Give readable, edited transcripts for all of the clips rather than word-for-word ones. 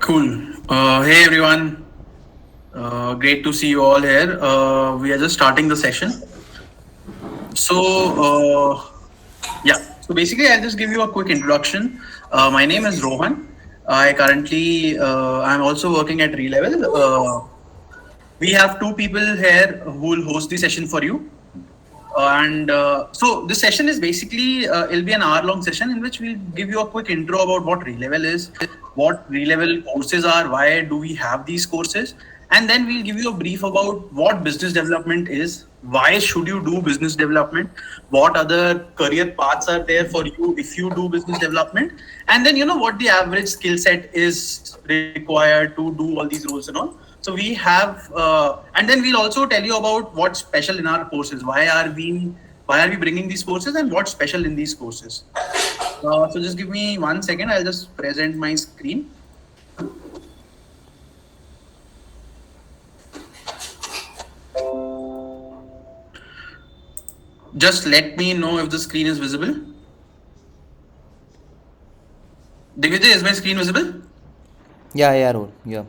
Cool. Hey everyone. Great to see you all here. We are just starting the session. So, yeah. So basically, I'll just give you a quick introduction. My name is Rohan. I currently, I'm also working at Relevel. We have two people here who will host the session for you. And so this session is basically it'll be an hour-long session in which we'll give you a quick intro about what Relevel is, what Relevel courses are, why do we have these courses, and then we'll give you a brief about what business development is, why should you do business development, what other career paths are there for you if you do business development, and then what the average skill set is required to do all these roles and all. So we have, and then we'll also tell you about what's special in our courses. Why are we bringing these courses, and what's special in these courses? So just give me 1 second. I'll just present my screen. Just let me know if the screen is visible. Digvijay, is my screen visible? Yeah, Rohit. Yeah.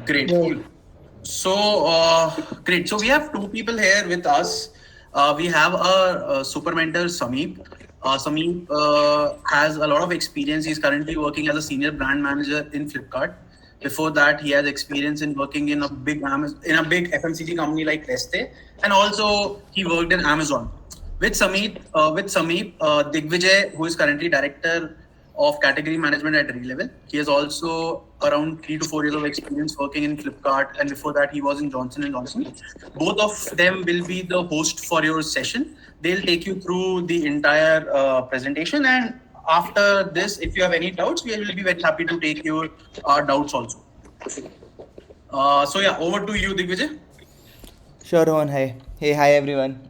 Great, cool. So, great. So we have two people here with us. We have our super mentor Sameep. Sameep has a lot of experience. He's currently working as a senior brand manager in Flipkart. Before that, he has experience in working in a big FMCG company like Neste, and also he worked in Amazon. With Sameep, Digvijay, who is currently director of category management at Relevel. He has also around 3 to 4 years of experience working in Flipkart, and before that, he was in Johnson and Johnson. Both of them will be the host for your session. They'll take you through the entire presentation, and after this, if you have any doubts, we will be very happy to take your doubts also. So yeah, over to you, Digvijay. Sure, Rohan. Hi. Hey, hi everyone.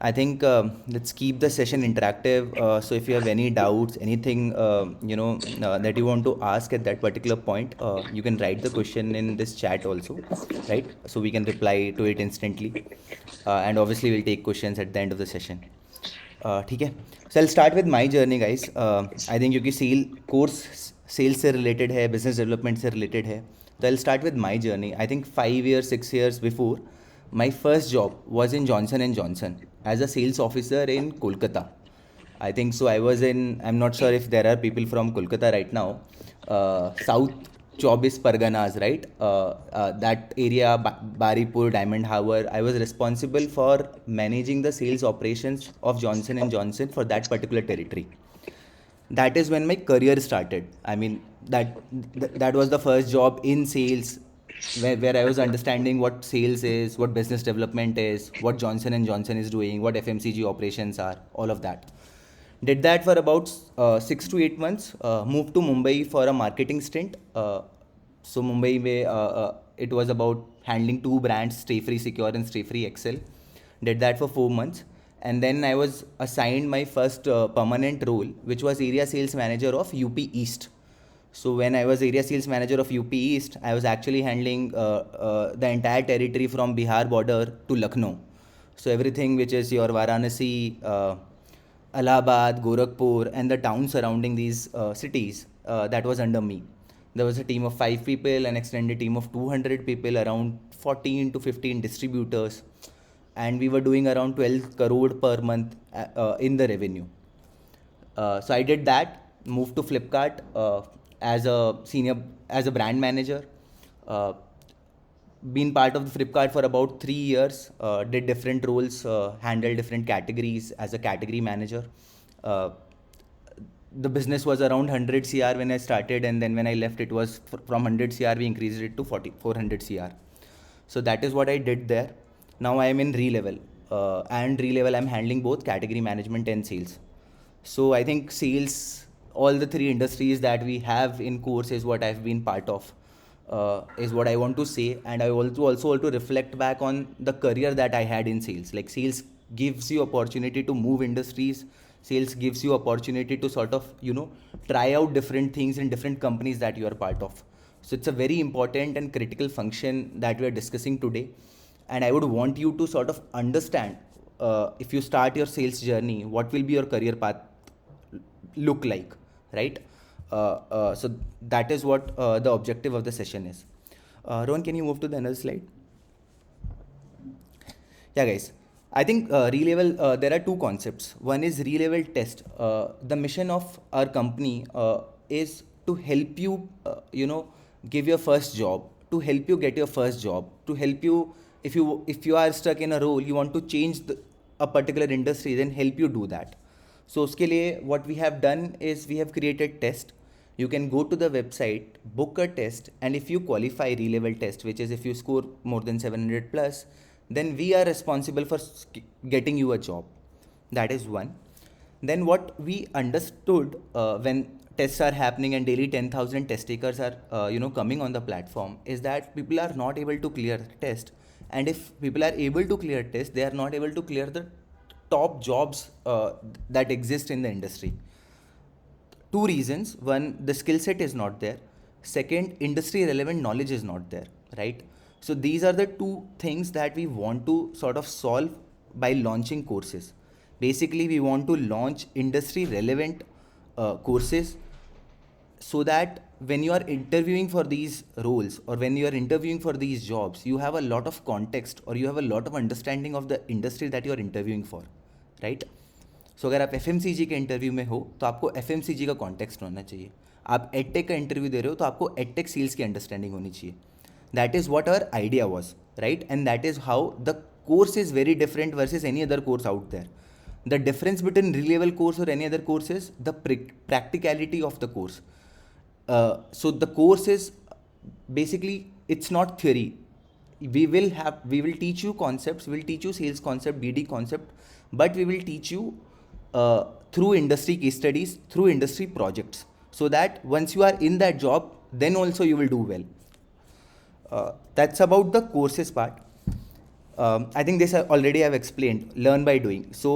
I think let's keep the session interactive. So if you have any doubts, anything that you want to ask at that particular point, you can write the question in this chat also, right? So we can reply to it instantly. And obviously we'll take questions at the end of the session. ठीक है. So I'll start with my journey, guys. I think क्योंकि course sales से related है, business development से related है. So I'll start with my journey. I think 5 years, 6 years before, my first job was in Johnson and Johnson as a sales officer in Kolkata. I think so. I was in. I'm not sure if there are people from Kolkata right now. South Chobis Parganas, right? That area, Baripur, Diamond Harbour. I was responsible for managing the sales operations of Johnson and Johnson for that particular territory. That is when my career started. I mean, that was the first job in sales, where I was understanding what sales is, what business development is, what Johnson and Johnson is doing, what FMCG operations are, all of that. Did that for about 6 to 8 months. Moved to Mumbai for a marketing stint. So Mumbai, it was about handling two brands, Stay Free Secure and Stay Free Excel. Did that for 4 months, and then I was assigned my first permanent role, which was area sales manager of UP East. So when I was area sales manager of UP East, I was actually handling the entire territory from Bihar border to Lucknow. So everything which is your Varanasi, Allahabad, Gorakhpur, and the towns surrounding these cities, that was under me. There was a team of 5 people, an extended team of 200 people, around 14 to 15 distributors, and we were doing around 12 crore per month in the revenue. So I did that, moved to Flipkart as a senior, as a brand manager. Uh, been part of the Flipkart for about 3 years. Did different roles, handled different categories as a category manager. Uh, the business was around 100 cr when I started, and then when I left, it was from 100 cr we increased it to 400 cr. So that is what I did there. Now I am in Relevel, and Relevel I'm handling both category management and sales. So I think sales, all the three industries that we have in course is what I've been part of, is what I want to say. And I also want to reflect back on the career that I had in sales. Like sales gives you opportunity to move industries. Sales gives you opportunity to sort of try out different things in different companies that you are part of. So it's a very important and critical function that we are discussing today. And I would want you to sort of understand, if you start your sales journey, what will be your career path look like, right? So that is what the objective of the session is. Rohan, can you move to the another slide? Yeah, guys. I think re-level, there are two concepts. One is re-level test. The mission of our company is to help you, give your first job, to help you get your first job, to help you, if you are stuck in a role, you want to change a particular industry, then help you do that. So uske liye, what we have done is we have created test. You can go to the website, book a test, and if you qualify re-level test, which is if you score more than 700 plus, then we are responsible for getting you a job. That is one. Then what we understood when tests are happening and daily 10,000 test takers are coming on the platform is that people are not able to clear the test, and if people are able to clear test, they are not able to clear the top jobs that exist in the industry. Two reasons: one, the skill set is not there; second, industry relevant knowledge is not there, right? So these are the two things that we want to sort of solve by launching courses. Basically, we want to launch industry relevant courses, so that when you are interviewing for these roles or when you are interviewing for these jobs, you have a lot of context or you have a lot of understanding of the industry that you are interviewing for, right? सो अगर आप F के interview में हो तो आपको F का context होना चाहिए. आप एडटेक का इंटरव्यू दे रहे हो तो आपको एडटेक सेल्स की अंडरस्टैंडिंग होनी चाहिए. That is what our idea was, right? And that is how the course is very different versus any other course out there. The difference between re-level course or any other course is the practicality of the course. So the course is basically, it's not theory. We will teach you concepts, we will teach you sales concept, BD concept, but we will teach you through industry case studies, through industry projects, so that once you are in that job, then also you will do well. That's about the courses part. I think this I already have explained. Learn by doing. So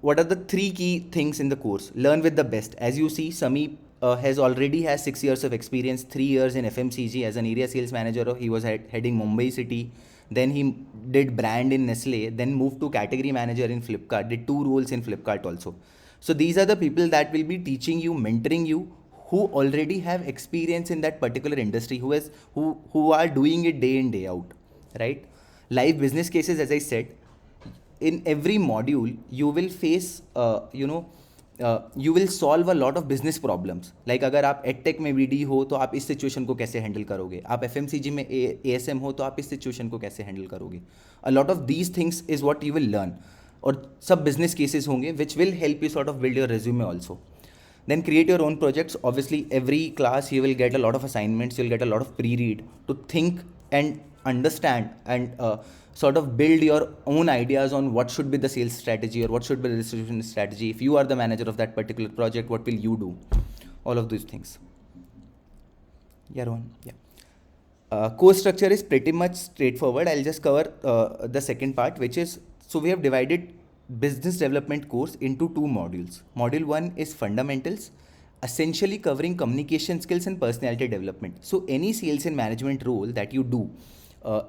what are the three key things in the course? Learn with the best. As you see, Sameep has 6 years of experience, 3 years in FMCG as an area sales manager. He was heading Mumbai City. Then he did brand in Nestle, then moved to category manager in Flipkart, did 2 roles in Flipkart also. So these are the people that will be teaching you, mentoring you, who already have experience in that particular industry, who are doing it day in, day out, right? Live business cases, as I said, in every module, you will face, you will solve a lot of business problems. Like अगर आप edtech में BD हो तो आप इस situation को कैसे handle करोगे, आप FMCG में ASM हो तो आप इस सिचुएशन को कैसे हैंडल करोगे. A lot of these things is what you will learn, और सब business cases होंगे which will help you sort of build your resume also. Then create your own projects. Obviously, every class you will get a lot of assignments, you'll get a lot of pre-read to think and understand and sort of build your own ideas on what should be the sales strategy or what should be the distribution strategy. If you are the manager of that particular project, what will you do? All of these things. Yeah, Rohan. Yeah. Course structure is pretty much straightforward. I'll just cover the second part, which is, so we have divided business development course into 2 modules. Module 1 is fundamentals, essentially covering communication skills and personality development. So any sales and management role that you do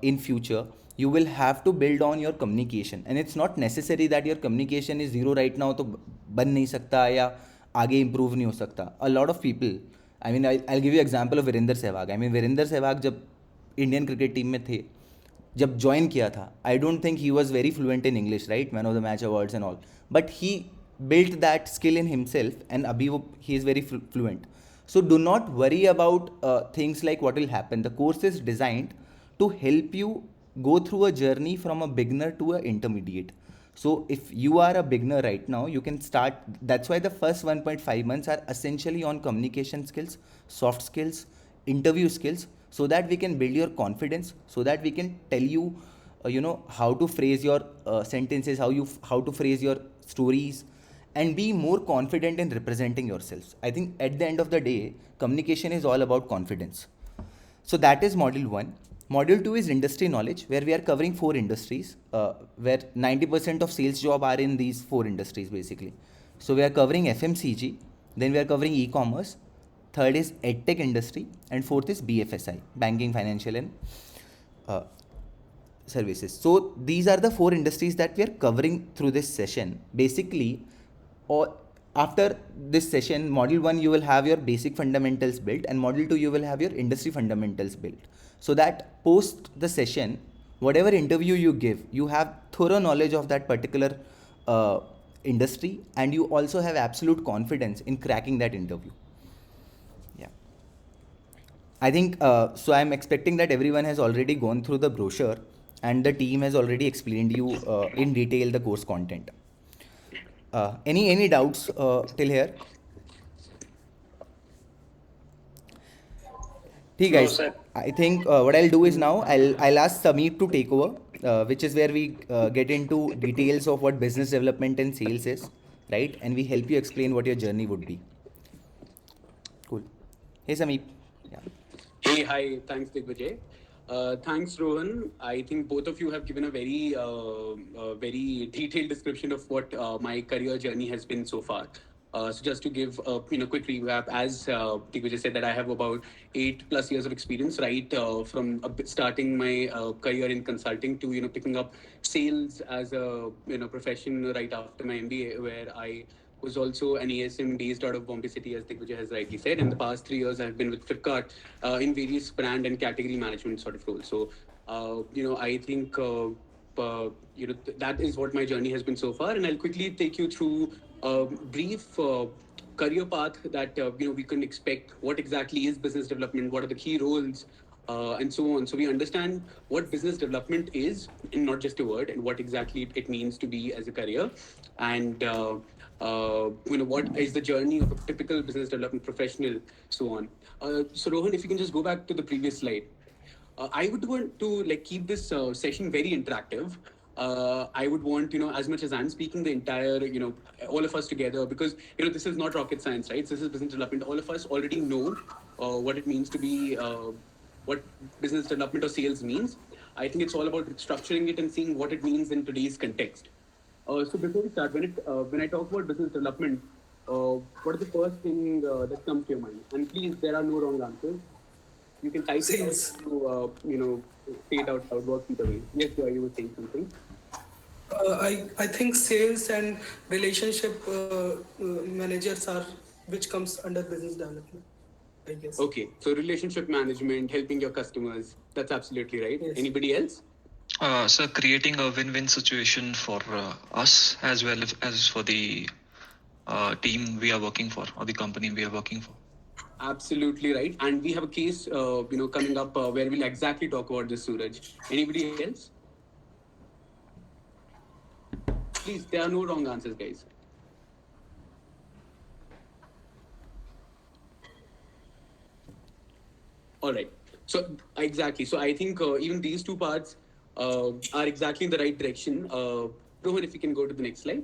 in future, you will have to build on your communication, and it's not necessary that your communication is zero right now तो बन नहीं सकता या आगे improve नहीं हो सकता. A lot of people, I mean, I'll give you example of Virendra Sehwag. I mean, Virendra Sehwag जब इंडियन क्रिकेट टीम में थे, जब ज्वाइन किया था, आई don't think he was very fluent in English, right? Man of the match awards and all, but he built that skill in himself, and abhi he is very fluent. So do not worry about things like what will happen. The course is designed to help you go through a journey from a beginner to an intermediate. So if you are a beginner right now, you can start. That's why the first 1.5 months are essentially on communication skills, soft skills, interview skills, so that we can build your confidence, so that we can tell you how to phrase your sentences, how to phrase your stories, and be more confident in representing yourselves. I think at the end of the day, communication is all about confidence. So that is module 1. Module 2 is industry knowledge, where we are covering 4 industries, where 90% of sales job are in these 4 industries basically. So we are covering FMCG, then we are covering e-commerce, third is edtech industry, and fourth is BFSI, banking, financial, and services. So these are the 4 industries that we are covering through this session. Basically, or after this session, module 1 you will have your basic fundamentals built, and module 2 you will have your industry fundamentals built, so that post the session, whatever interview you give, you have thorough knowledge of that particular uh, industry, and you also have absolute confidence in cracking that interview. Yeah, I think so. I'm expecting that everyone has already gone through the brochure, and the team has already explained you in detail the course content. Any doubts till here? Hey No, guys, sir. I think what I'll do is now I'll ask Sameep to take over, which is where we get into details of what business development and sales is, right? And we help you explain what your journey would be. Cool. Hey Sameep. Yeah. Hey, hi. Thanks, Digvijay. Thanks, Rohan. I think both of you have given a very detailed description of what my career journey has been so far. So just to give a quick recap, as Digvijay said, that I have about 8+ years of experience, right, from starting my career in consulting to picking up sales as a profession right after my MBA, where I was also an ASM based out of Bombay City, as Digvijay has rightly said. In the past 3 years, I've been with Flipkart in various brand and category management sort of roles. So, I think that is what my journey has been so far, and I'll quickly take you through a brief career path that we can expect. What exactly is business development? What are the key roles? And so on. So we understand what business development is, and not just a word, and what exactly it means to be as a career, and what is the journey of a typical business development professional, so on. So Rohan, if you can just go back to the previous slide. I would want to keep this session very interactive. I would want as much as I'm speaking, the entire all of us together, because this is not rocket science, right? This is business development. All of us already know what it means to be what business development or sales means. I think it's all about structuring it and seeing what it means in today's context. So before we start, when I talk about business development, what is the first thing that comes to your mind? And please, there are no wrong answers. You can type it out Sales. to say it out loud. Work either way. Yes, Joy, you were saying something. I think sales and relationship managers are which comes under business development, I guess. Okay, so relationship management, helping your customers. That's absolutely right. Yes. Anybody else? So creating a win-win situation for us as well as for the team we are working for or the company we are working for. Absolutely right. And we have a case, coming up where we'll exactly talk about this, Suraj. Anybody else? Please, there are no wrong answers, guys. All right. So exactly. So I think even these two parts are exactly in the right direction. Rohan, if you can go to the next slide.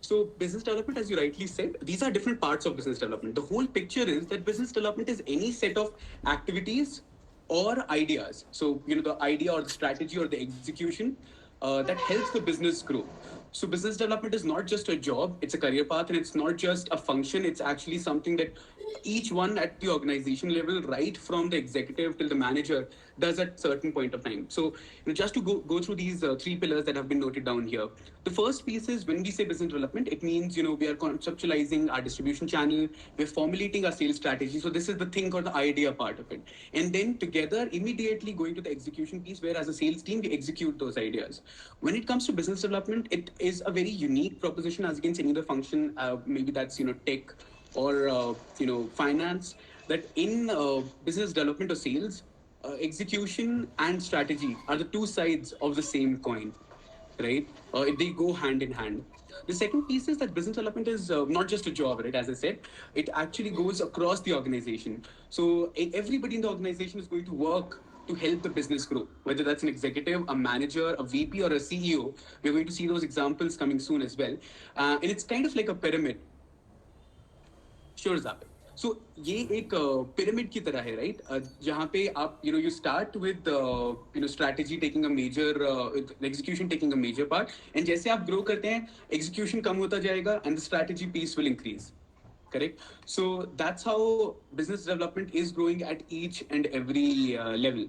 So business development, as you rightly said, these are different parts of business development. The whole picture is that business development is any set of activities or ideas. So the idea or the strategy or the execution that helps the business grow. So business development is not just a job; it's a career path, and it's not just a function. It's actually something that each one at the organization level, right from the executive till the manager, does at certain point of time. So just to go through these three pillars that have been noted down here. The first piece is when we say business development, it means we are conceptualizing our distribution channel, we're formulating our sales strategy. So this is the think or the idea part of it, and then together immediately going to the execution piece, where as a sales team we execute those ideas. When it comes to business development, it is a very unique proposition as against any other function. Maybe that's tech or finance. That in business development or sales, execution and strategy are the two sides of the same coin, right? They go hand in hand. The second piece is that business development is not just a job, right? As I said, it actually goes across the organization. So everybody in the organization is going to work to help the business grow, whether that's an executive, a manager, a VP, or a CEO. We're going to see those examples coming soon as well. And it's kind of like a pyramid. Sure, Zapit. So ये एक pyramid की तरह है, right? जहाँ पे आप you start with strategy taking a major execution taking a major part, and जैसे आप grow करते हैं execution कम होता जाएगा and the strategy piece will increase. Correct. So that's how business development is growing at each and every level,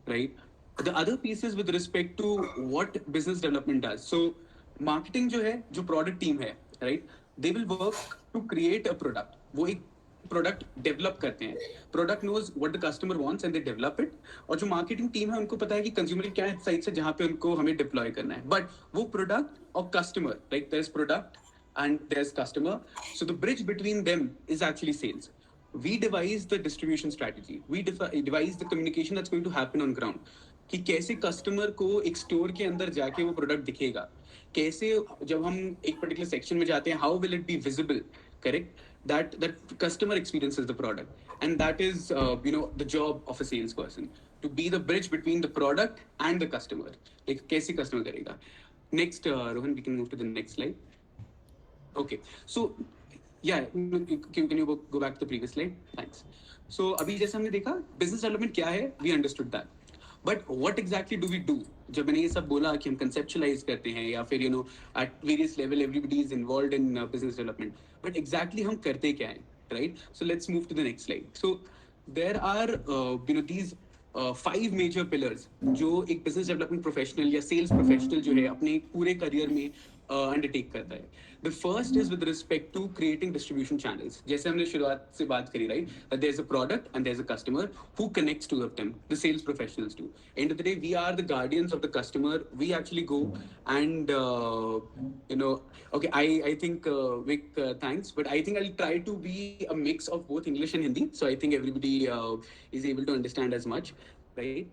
right? The other pieces with respect to what business development does. So marketing जो है, जो product team है, right? they will work to create a product. वो एक product develop करते हैं. Product knows what the customer wants and they develop it. और जो मार्केटिंग टीम है उनको पता है कि कंज्यूमर क्या साइट से जहां पे उनको हमें डिप्लॉय करना है. बट वो प्रोडक्ट और customer, like there is product and there's customer, so the bridge between them is actually sales. We devise the distribution strategy, we devise the communication that's going to happen on ground, कि कैसे customer को एक store के अंदर जाके वो product दिखेगा, कैसे जब हम एक पर्टिकुलर सेक्शन में जाते हैं, how will it be visible, correct, that customer experiences the product, and that is the job of a salesperson, to be the bridge between the product and the customer. like कैसे customer करेगा. Next, Rohan, we can move to the next slide. Okay, so yeah, can you go back to the previous slide? Thanks. So अभी जैसे हमने देखा business development क्या है, we understood that. But what exactly do we do? जब मैंने ये सब बोला कि हम conceptualize करते हैं या फिर at various level everybody is involved in business development. But exactly हम करते क्या हैं, right? So let's move to the next slide. So there are these 5 major pillars जो एक business development professional या sales professional जो है अपने पूरे career में undertake करता है. The first is with respect to creating distribution channels. जैसे हमने शुरुआत से बात करी, right? That there's a product and there's a customer who connects two of them. The sales professionals do. End of the day, we are the guardians of the customer. We actually go and okay, I think Vic, thanks, but I think I'll try to be a mix of both English and Hindi, so I think everybody is able to understand as much, right?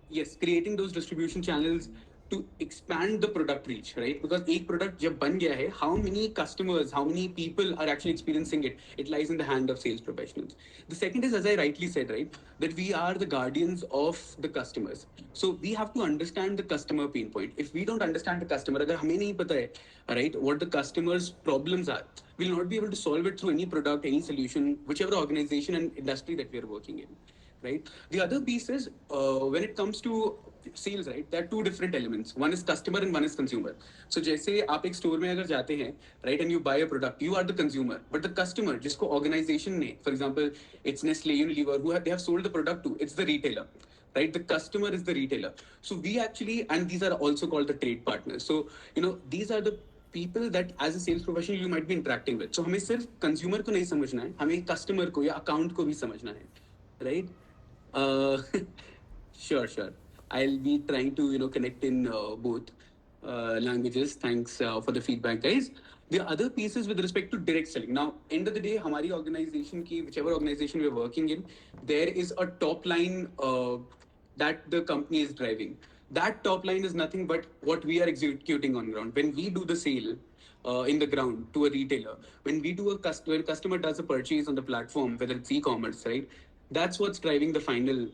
Yes, creating those distribution channels to expand the product reach, right? Because एक product जब बन गया है, how many customers, how many people are actually experiencing it? It lies in the hand of sales professionals. The second is, as I rightly said, right, that we are the guardians of the customers. So we have to understand the customer pain point. If we don't understand the customer, अगर हमें नहीं पता है, right, what the customer's problems are, we'll not be able to solve it through any product, any solution, whichever organization and industry that we are working in. Right. The other piece is when it comes to sales, right, there are two different elements. One is customer and one is consumer. So जैसे आप एक store में अगर जाते हैं, right, and you buy a product, you are the consumer, but the customer जिसको organization ने, for example, it's Nestle, Unilever, they have sold the product to, it's the retailer, right? The customer is the retailer. So we actually, and these are also called the trade partners. So these are the people that as a sales professional you might be interacting with. So हमें सिर्फ consumer को नहीं समझना है, हमें customer को या account को भी समझना है, right? Sure. I'll be trying to connect in both languages. Thanks for the feedback, guys. The other piece is with respect to direct selling. Now, end of the day, हमारी organization की, whichever organization we're working in, there is a top line that the company is driving. That top line is nothing but what we are executing on ground. When we do the sale in the ground to a retailer, when we do when a customer does a purchase on the platform, whether it's e-commerce, right? That's what's driving the final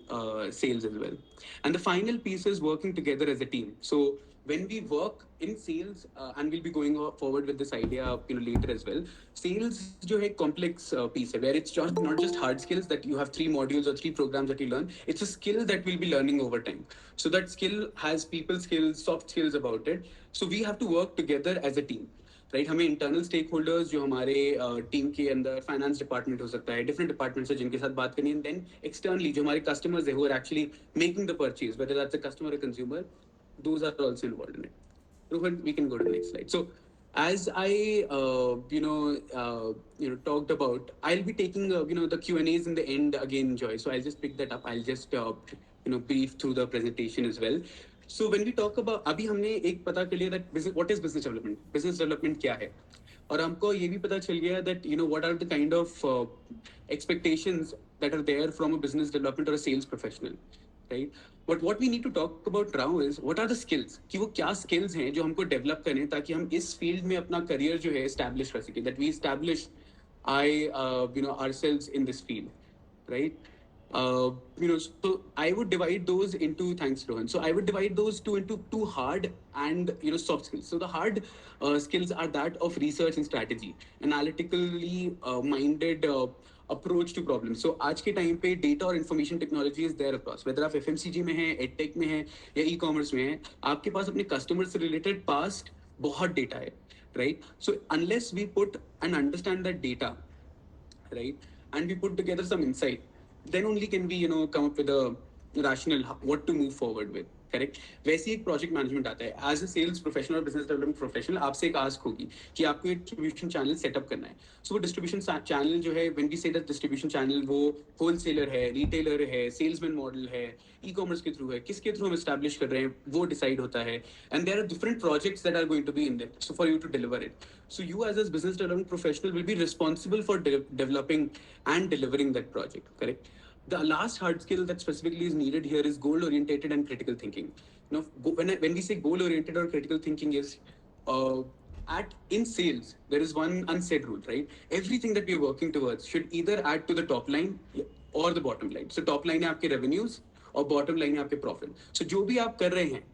sales as well. And the final piece is working together as a team. So when we work in sales, and we'll be going forward with this idea later as well, sales जो है complex piece है, where it's just not just hard skills that you have 3 modules or 3 programs that you learn. It's a skill that we'll be learning over time. So that skill has people skills, soft skills about it. So we have to work together as a team. Right हमें internal stake holders जो हमारे team के अंदर finance department हो सकता है, different departments है जिनके साथ बात करनी है, एंड देन एक्सटर्नली जो हमारे कस्टमर्स है, who are actually making the purchase, whether that's a customer or consumer, those are also involved in it. Rohan, we can go to the next slide. So as I talked about, I'll be taking the Q&As in the end again, Joy, so I'll just pick that up. I'll just brief through the presentation as well. So when we talk about, अभी हमने एक पता कर लिया that what is business development? Business development क्या है? और हमको ये भी पता चल गया that what are the kind of expectations that are there from a business development or a sales professional, right? But what we need to talk about now is what are the skills? कि वो क्या skills हैं जो हमको develop करने ताकि हम इस field में अपना career जो है establish कर सके, that we establish ourselves in this field, right? So I would divide those into, thanks Rohan, so I would divide those into two hard and soft skills. So the hard skills are that of research and strategy, analytically minded approach to problems. So आज के time पे data और information technology is there across, whether आप FMCG में हैं, edtech में हैं या e-commerce में हैं, आपके पास अपने customer से related past बहुत data है, right? So unless we put and understand that data, right, and we put together some insight, then only can we come up with a rationale what to move forward with, correct? वैसे ही एक project management आता है. As a sales professional और business development professional आपसे एक ask होगी कि आपको एक डिस्ट्रीब्यूशन चैनल सेटअप करना है. सो वो डिस्ट्रीब्यूशन चैनल जो है, when we say that distribution channel, वो होलसेलर है, रिटेलर है, सेल्समैन मॉडल है, ई कॉमर्स के थ्रू है, किसके थ्रू हम एस्टैब्लिश कर रहे हैं वो डिसाइड होता है. And there are different projects that are going to be in that, so for you to deliver it. So you as a business development professional will be responsible for developing and delivering that project, correct? The last hard skill that specifically is needed here is goal oriented and critical thinking. When we say goal oriented or critical thinking is uh, in sales, there is one unsaid rule, right? Everything that we are working towards should either add to the top line or the bottom line. So top line है आपके revenues और bottom line है आपके profit. So जो भी आप कर रहे हैं,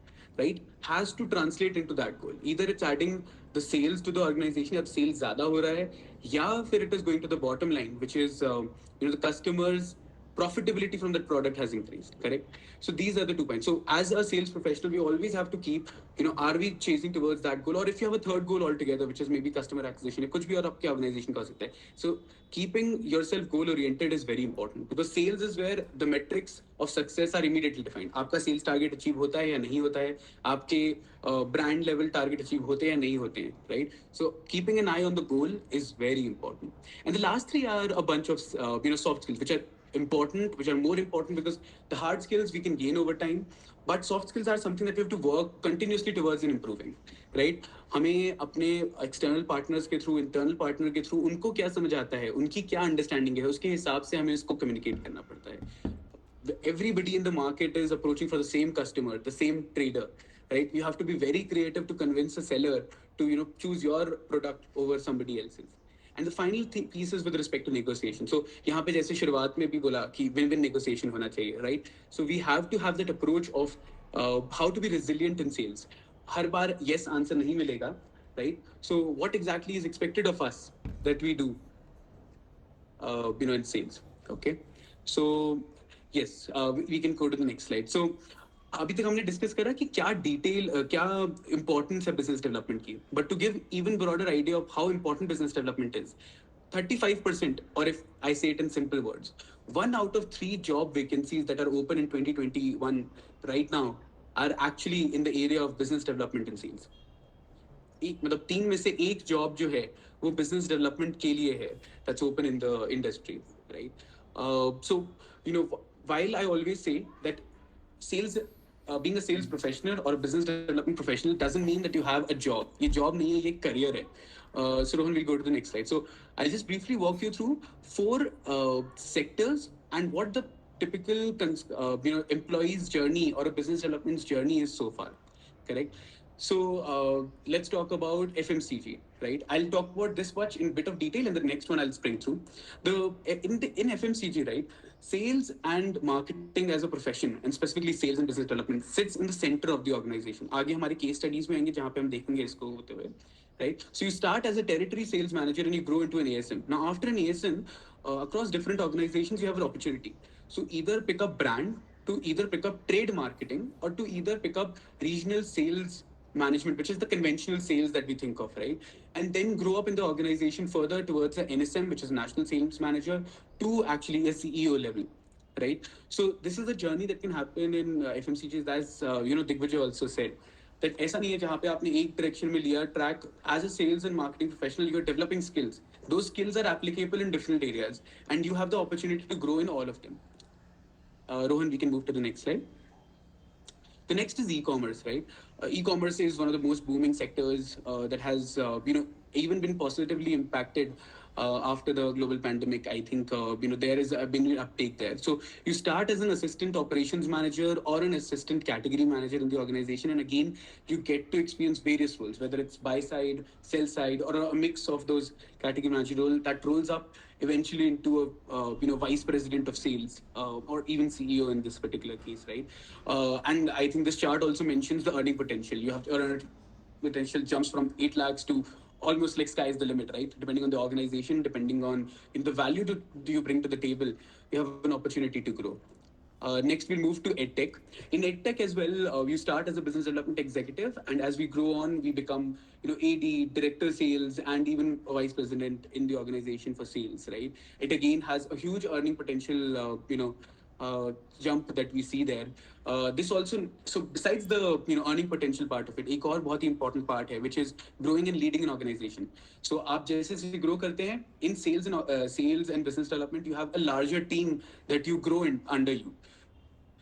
right, has to translate into that goal. Either it's adding the sales to the organization, या sales ज़्यादा हो रहा है, या फिर it is going to the bottom line, which is the customers' profitability from that product has increased, correct? So these are the 2 points. So as a sales professional, we always have to keep, are we chasing towards that goal, or if you have a third goal altogether, which is maybe customer acquisition, या कुछ भी और आपके organization का हो सकता है. So keeping yourself goal oriented is very important, because sales is where the metrics of success are immediately defined. आपका sales target achieve होता है या नहीं होता है, आपके brand level target achieve होते हैं या नहीं होते हैं, right? So keeping an eye on the goal is very important. And the last 3 are a bunch of soft skills, which are important, which are more important, because the hard skills we can gain over time, but soft skills are something that we have to work continuously towards in improving, right? हमें अपने external partners के through, internal partner के through, उनको क्या समझ आता है, उनकी क्या understanding है, उसके हिसाब से हमें इसको communicate करना पड़ता है. Everybody in the market is approaching for the same customer, the same trader, right? You have to be very creative to convince a seller to choose your product over somebody else's. And the final piece is with respect to negotiation. So यहाँ पे जैसे शुरुआत में भी बोला कि win-win negotiation होना चाहिए, right? So we have to have that approach of how to be resilient in sales. Her bar yes answer नहीं मिलेगा, right? So what exactly is expected of us that we do in sales, okay? So yes, we can go to the next slide. So अभी तक हमने discuss करा कि क्या detail, क्या importance है बिजनेस डेवलपमेंट की, but to give even broader idea of how important business development is, 35%, or if I say it in simple words, 1 out of 3 job vacancies that are open in 2021 right now are actually in the area of business development and sales. मतलब 3 में से 1 job जो है वो business development के लिए है, that's open in the industry, right? So while I always say that sales, being a sales professional or a business development professional doesn't mean that you have a job. ये job नहीं है, ये career है. So Rohan, we'll go to the next slide. So I'll just briefly walk you through 4 sectors and what the typical employee's journey or a business development's journey is so far, correct? So let's talk about FMCG, right? I'll talk about this much in a bit of detail, and the next one I'll spring through. In FMCG, right, sales and marketing as a profession, and specifically sales and business development, sits in the center of the organization. आगे हमारे case studies में आएंगे जहाँ पे हम देखेंगे इसको होते हुए, right? So you start as a territory sales manager and you grow into an ASM. Now after an ASM, across different organizations, you have an opportunity. So either pick up brand, to either pick up trade marketing, or to either pick up regional sales management, which is the conventional sales that we think of, right? And then grow up in the organization further towards the NSM, which is National Sales Manager, to actually a CEO level, right? So this is a journey that can happen in FMCGs, as Digvijay also said. That ऐसा नहीं है जहाँ पे आपने एक direction में लिया track. As a sales and marketing professional, you are developing skills. Those skills are applicable in different areas, and you have the opportunity to grow in all of them. Rohan, we can move to the next slide. The next is e-commerce, right? E-commerce is one of the most booming sectors that has, even been positively impacted after the global pandemic. I think, there has been an uptake there. So you start as an assistant operations manager or an assistant category manager in the organization. And again, you get to experience various roles, whether it's buy side, sell side, or a mix of those category manager role that rolls up eventually into a vice president of sales or even CEO in this particular case, right? And I think this chart also mentions the earning potential. You have to earn potential jumps from 8 lakhs to almost like sky is the limit, right? Depending on the organization, depending on the value do you bring to the table, you have an opportunity to grow. Next, we'll move to EdTech. In EdTech as well, you start as a business development executive, and as we grow on, we become, AD, director sales, and even a vice president in the organization for sales, right? It again has a huge earning potential, jump that we see there. This also, so besides the earning potential part of it, एक और बहुत ही important part है, which is growing and leading an organization. So आप जैसे जैसे grow करते हैं in sales and business development, you have a larger team that you grow in under you.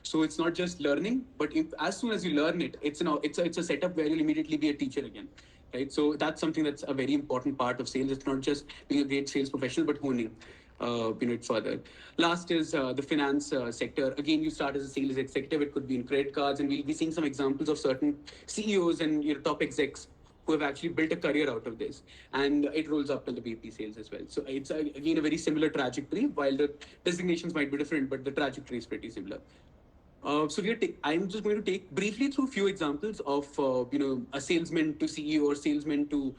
So it's not just learning, but as soon as you learn it, it's a setup where you'll immediately be a teacher again, right? So that's something that's a very important part of sales. It's not just being a great sales professional, but honing it further. Last is the finance sector. Again, you start as a sales executive. It could be in credit cards, and we'll be seeing some examples of certain CEOs and top execs who have actually built a career out of this, and it rolls up to the BP sales as well. So it's again a very similar trajectory. While the designations might be different, but the trajectory is pretty similar. So I'm just going to take briefly through a few examples of a salesman to CEO or salesman to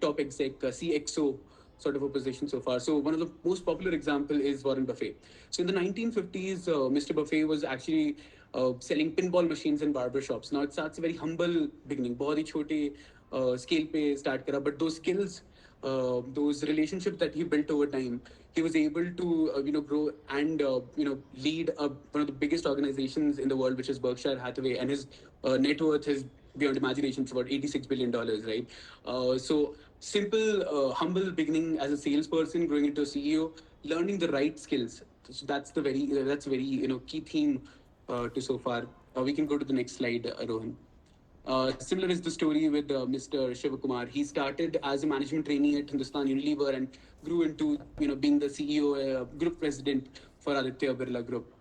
top exec, CXO sort of a position so far. So one of the most popular example is Warren Buffett. So in the 1950s, Mr. Buffett was actually selling pinball machines in barber shops. Now it starts a very humble beginning, बहुत ही छोटे scale पे start करा, but those skills, those relationships that he built over time, he was able to grow and lead one of the biggest organizations in the world, which is Berkshire Hathaway, and his net worth is beyond imagination. It's about $86 billion, right? So simple, humble beginning as a salesperson, growing into a CEO, learning the right skills. So that's very key theme to so far. We can go to the next slide, Rohan. Similar is the story with Mr. Shivakumar. He started as a management trainee at Hindustan Unilever and grew into being the CEO, group president for Aditya Birla Group.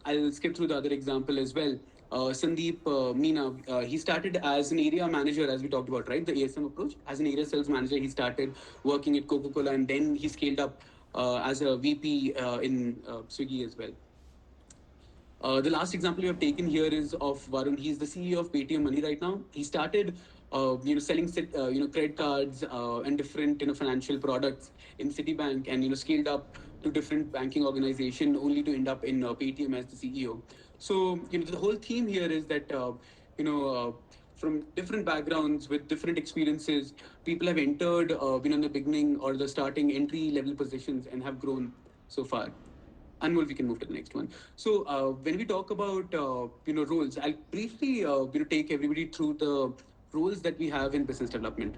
I'll skip through the other example as well. Sandeep Meena, he started as an area manager, as we talked about, right? The ASM approach. As an area sales manager, he started working at Coca-Cola, and then he scaled up as a VP in Swiggy as well. The last example we have taken here is of Varun. He's the CEO of Paytm Money right now. He started, selling credit cards and different financial products in Citibank, and scaled up to different banking organization only to end up in Paytm as the CEO. So the whole theme here is that from different backgrounds with different experiences, people have entered in the beginning or the starting entry level positions and have grown so far. Anmol, we can move to the next one. So when we talk about roles, I'll briefly take everybody through the roles that we have in business development.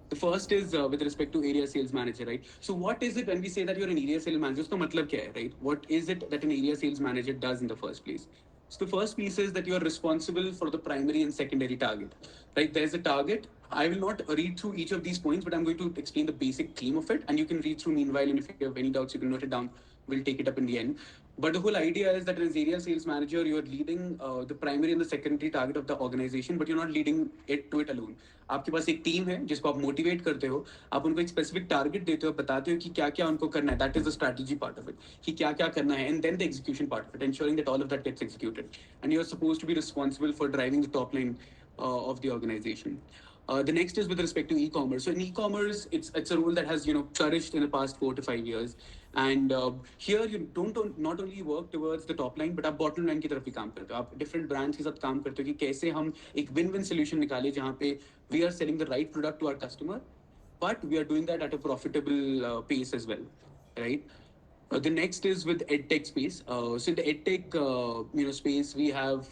The first is with respect to area sales manager, right? So what is it when we say that you're an area sales manager? Uska matlab kya hai, right? What is it that an area sales manager does in the first place? So the first piece is that you are responsible for the primary and secondary target, right? There's a target. I will not read through each of these points, but I'm going to explain the basic theme of it, and you can read through meanwhile, and if you have any doubts, you can note it down. We'll take it up in the end. But the whole idea is that as area sales manager, you're leading the primary and the secondary target of the organization, but you're not leading it to it alone. आपके पास एक team है जिसको आप motivate करते हो, आप उनको एक स्पेसिफिक टारगेट देते हो, बताते हो कि क्या क्या उनको करना है. That is the strategy part of it, कि क्या क्या करना है, and then the execution part of it, ensuring that all of that gets executed, and you're supposed to be responsible for driving the top line of the organization. The next is with respect to e-commerce. So in e-commerce, it's a role that has flourished in the past 4 to 5 years, and here you don't not only work towards the top line, but आप bottom line की तरफ भी काम करते हो. आप different brands के साथ काम करते हो कि कैसे हम एक win-win solution निकालें जहाँ पे we are selling the right product to our customer, but we are doing that at a profitable pace as well, right? The next is with edtech space. So in the edtech space, we have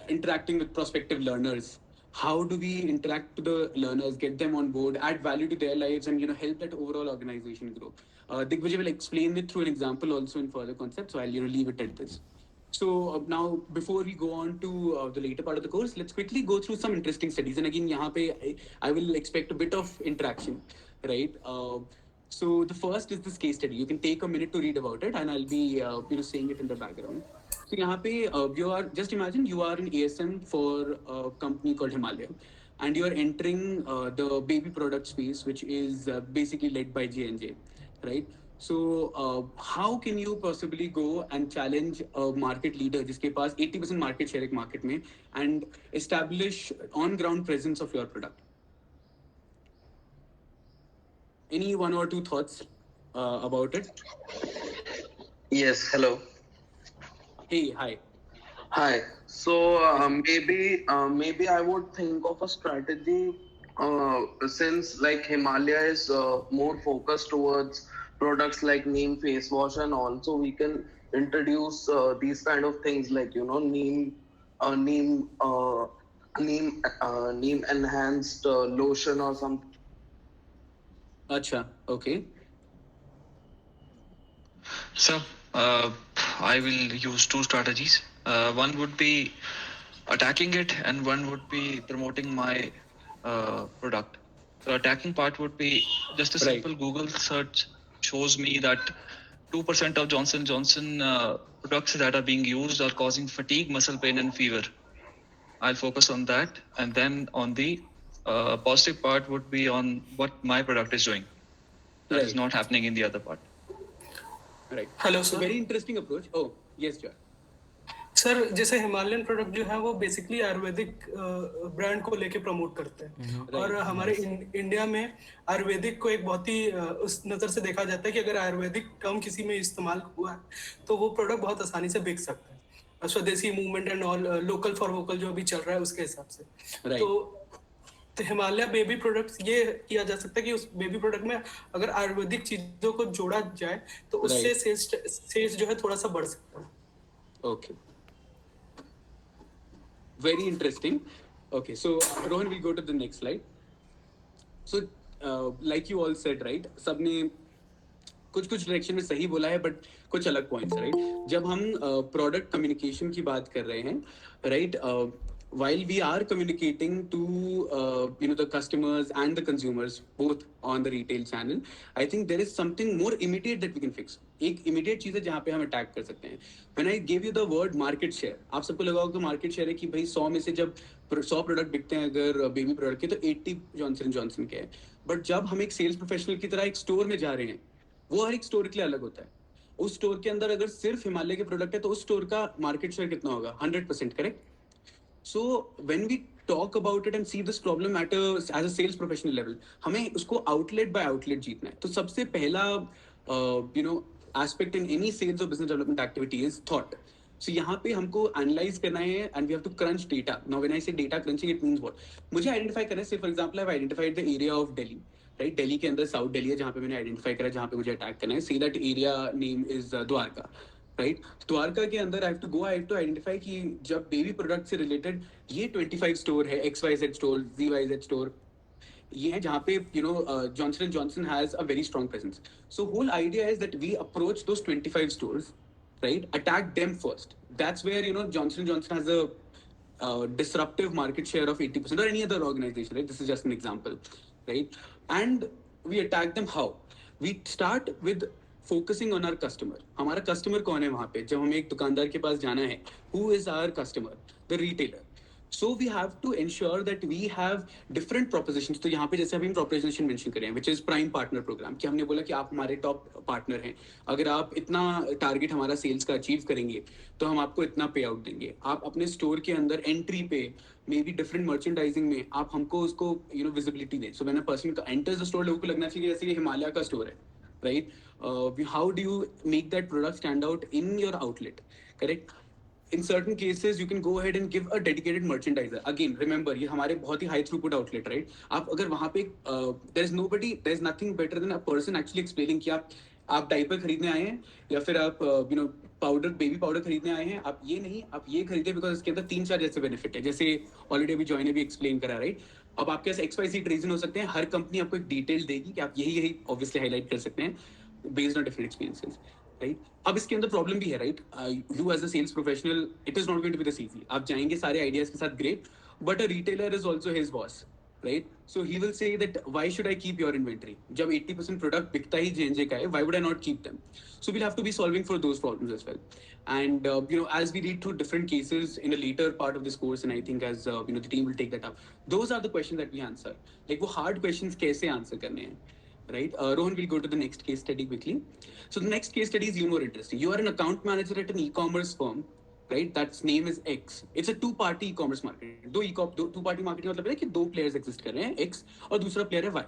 interacting with prospective learners. How do we interact with the learners, get them on board, add value to their lives, and help that overall organization grow? Digvijay will explain it through an example also in further concepts, so I'll leave it at this. So now, before we go on to the later part of the course, let's quickly go through some interesting studies. And again, यहाँ पे I will expect a bit of interaction, right? So the first is this case study. You can take a minute to read about it, and I'll be saying it in the background. So यहाँ पे you are, just imagine you are an ASM for a company called Himalaya, and you are entering the baby product space, which is basically led by J&J, right? So how can you possibly go and challenge a market leader जिसके पास 80% market share एक market में, and establish on ground presence of your product? Any one or two thoughts about it? Yes, hello. Hey, hi. Hi. So maybe I would think of a strategy since like Himalaya is more focused towards products like neem face wash and all. So we can introduce these kind of things like neem enhanced lotion or something. Acha, okay. So, I will use two strategies. One would be attacking it, and one would be promoting my product. The attacking part would be just a Right. simple Google search shows me that 2% of Johnson Johnson products that are being used are causing fatigue, muscle pain, and fever. I'll focus on that, and then on the positive part would be on what my product is doing. That is Right. not happening in the other part. Right. Hello So sir very interesting approach. Oh, yes, Joy. Sir जैसे Himalayan product जो है वो basically Ayurvedic brand को लेके promote करते हैं और हमारे इंडिया में आयुर्वेदिक को एक बहुत ही उस नज़र से देखा जाता है कि अगर आयुर्वेदिक टर्म किसी में इस्तेमाल हुआ है तो वो प्रोडक्ट बहुत आसानी से बिक सकता है स्वदेशी movement and all local for vocal जो अभी चल रहा है उसके हिसाब से Right. तो हिमालय बेबी प्रोडक्ट्स ये किया जा सकता है कि उस बेबी प्रोडक्ट में अगर आयुर्वेदिक चीजों को जोड़ा जाए तो उससे Right. सेल्स जो है थोड़ा सा बढ़ सकता है Okay. Very interesting. Okay, so Rohan, we'll go to the next slide. So, like you all said, right? सबने कुछ कुछ डायरेक्शन में सही बोला है बट कुछ अलग पॉइंट्स राइट जब हम प्रोडक्ट कम्युनिकेशन की बात कर रहे हैं right while we are communicating to the customers and the consumers both on the retail channel I think there is something more immediate that we can fix एक immediate चीज है जहाँ पे हम अटैक कर सकते हैं when I gave you the word market share आप सबको लगा होगा मार्केट शेयर है कि भाई 100 में से जब 100 प्रोडक्ट बिकते हैं अगर बेबी प्रोडक्ट के तो 80 जॉनसन जॉनसन के हैं बट जब हम एक सेल्स प्रोफेशनल की तरह एक स्टोर में जा रहे हैं वो हर एक स्टोर के लिए अलग होता है उस स्टोर के अंदर अगर सिर्फ हिमालय के प्रोडक्ट है तो उस स्टोर का मार्केट शेयर कितना होगा 100% correct So when we talk about it and see this problem as a sales professional level, हमें उसको outlet by outlet जीतना है. तो सबसे पहला aspect in any sales or business development activity is thought. So यहाँ पे हमको analyze करना है and we have to crunch data. Now when I say data crunching, it means what? मुझे identify करना है. Say for example, I've identified the area of Delhi. Right? Delhi के अंदर South Delhi है जहाँ पे मैंने identify करा जहाँ पे मुझे attack करना है. Say that area name is Dwarka. Right Dwarka के अंदर आई हैव टू आइडेंटिफाई कि जब बेबी प्रोडक्ट से रिलेटेड ये 25 स्टोर है XYZ स्टोर ZYZ स्टोर ये है जहाँ पे Johnson and Johnson has a very strong presence so whole idea is that we approach those 25 stores right attack them first that's where Johnson Johnson has a disruptive market share of 80% or any other organization, right? This is just an example, right? And we attack them how? We start with focusing on our customer. हमारा customer कौन है वहाँ पे जब हमें एक दुकानदार के पास जाना है who is our customer? The retailer. So we have to ensure that we have different propositions. तो यहाँ पे जैसे अभी हम proposition mention करें which is prime partner program कि हमने बोला कि आप हमारे top partner हैं अगर आप इतना target हमारा sales का achieve करेंगे तो हम आपको इतना पे आउट देंगे आप अपने store के अंदर entry पे मे बी डिफरेंट मर्चेंडाइजिंग में आप हमको उसको विजिबिलिटी दें so when a person enters the store लोगों को लगना चाहिए जैसे ये हिमालय का स्टोर है right? How do you make that product stand out in your outlet? Correct? In certain cases, you can go ahead and give a dedicated merchandiser. Again, remember, ये हमारे बहुत ही high throughput outlet, right? आप अगर वहाँ पे there is nothing better than a person actually explaining कि आप diaper खरीदने आए हैं या फिर आप पाउडर बेबी पाउडर खरीदने आए हैं आप ये नहीं आप ये खरीदे बिकॉज इसके अंदर 3-4 जैसे बेनिफिट है जैसे ऑलरेडी अभी जॉय ने भी एक्सप्लेन करा राइट अब आपके पास XYZ रीजन हो सकते हैं हर कंपनी आपको एक डिटेल देगी कि आप यही ऑब्वियसली हाईलाइट कर सकते हैं based on different experiences right अब इसके अंदर प्रॉब्लम भी है right you as a sales professional it is not going to be this easy आप जाएंगे सारे आइडियाज के साथ great but a retailer is also his boss right? So he will say that why should I keep your inventory? जब 80% product बिकता ही J&J का है, why would I not keep them? So we'll have to be solving for those problems as well. And as we read through different cases in a later part of this course, and I think as the team will take that up, those are the questions that we answer. Like वो hard questions कैसे answer करने हैं? Right? Rohan will go to the next case study quickly. So the next case study is even more interesting. You are an account manager at an e-commerce firm. Right, that's name is X. It's a two-party e-commerce market. two-party market मतलब है कि दो players exist कर रहे हैं X और दूसरा player है Y.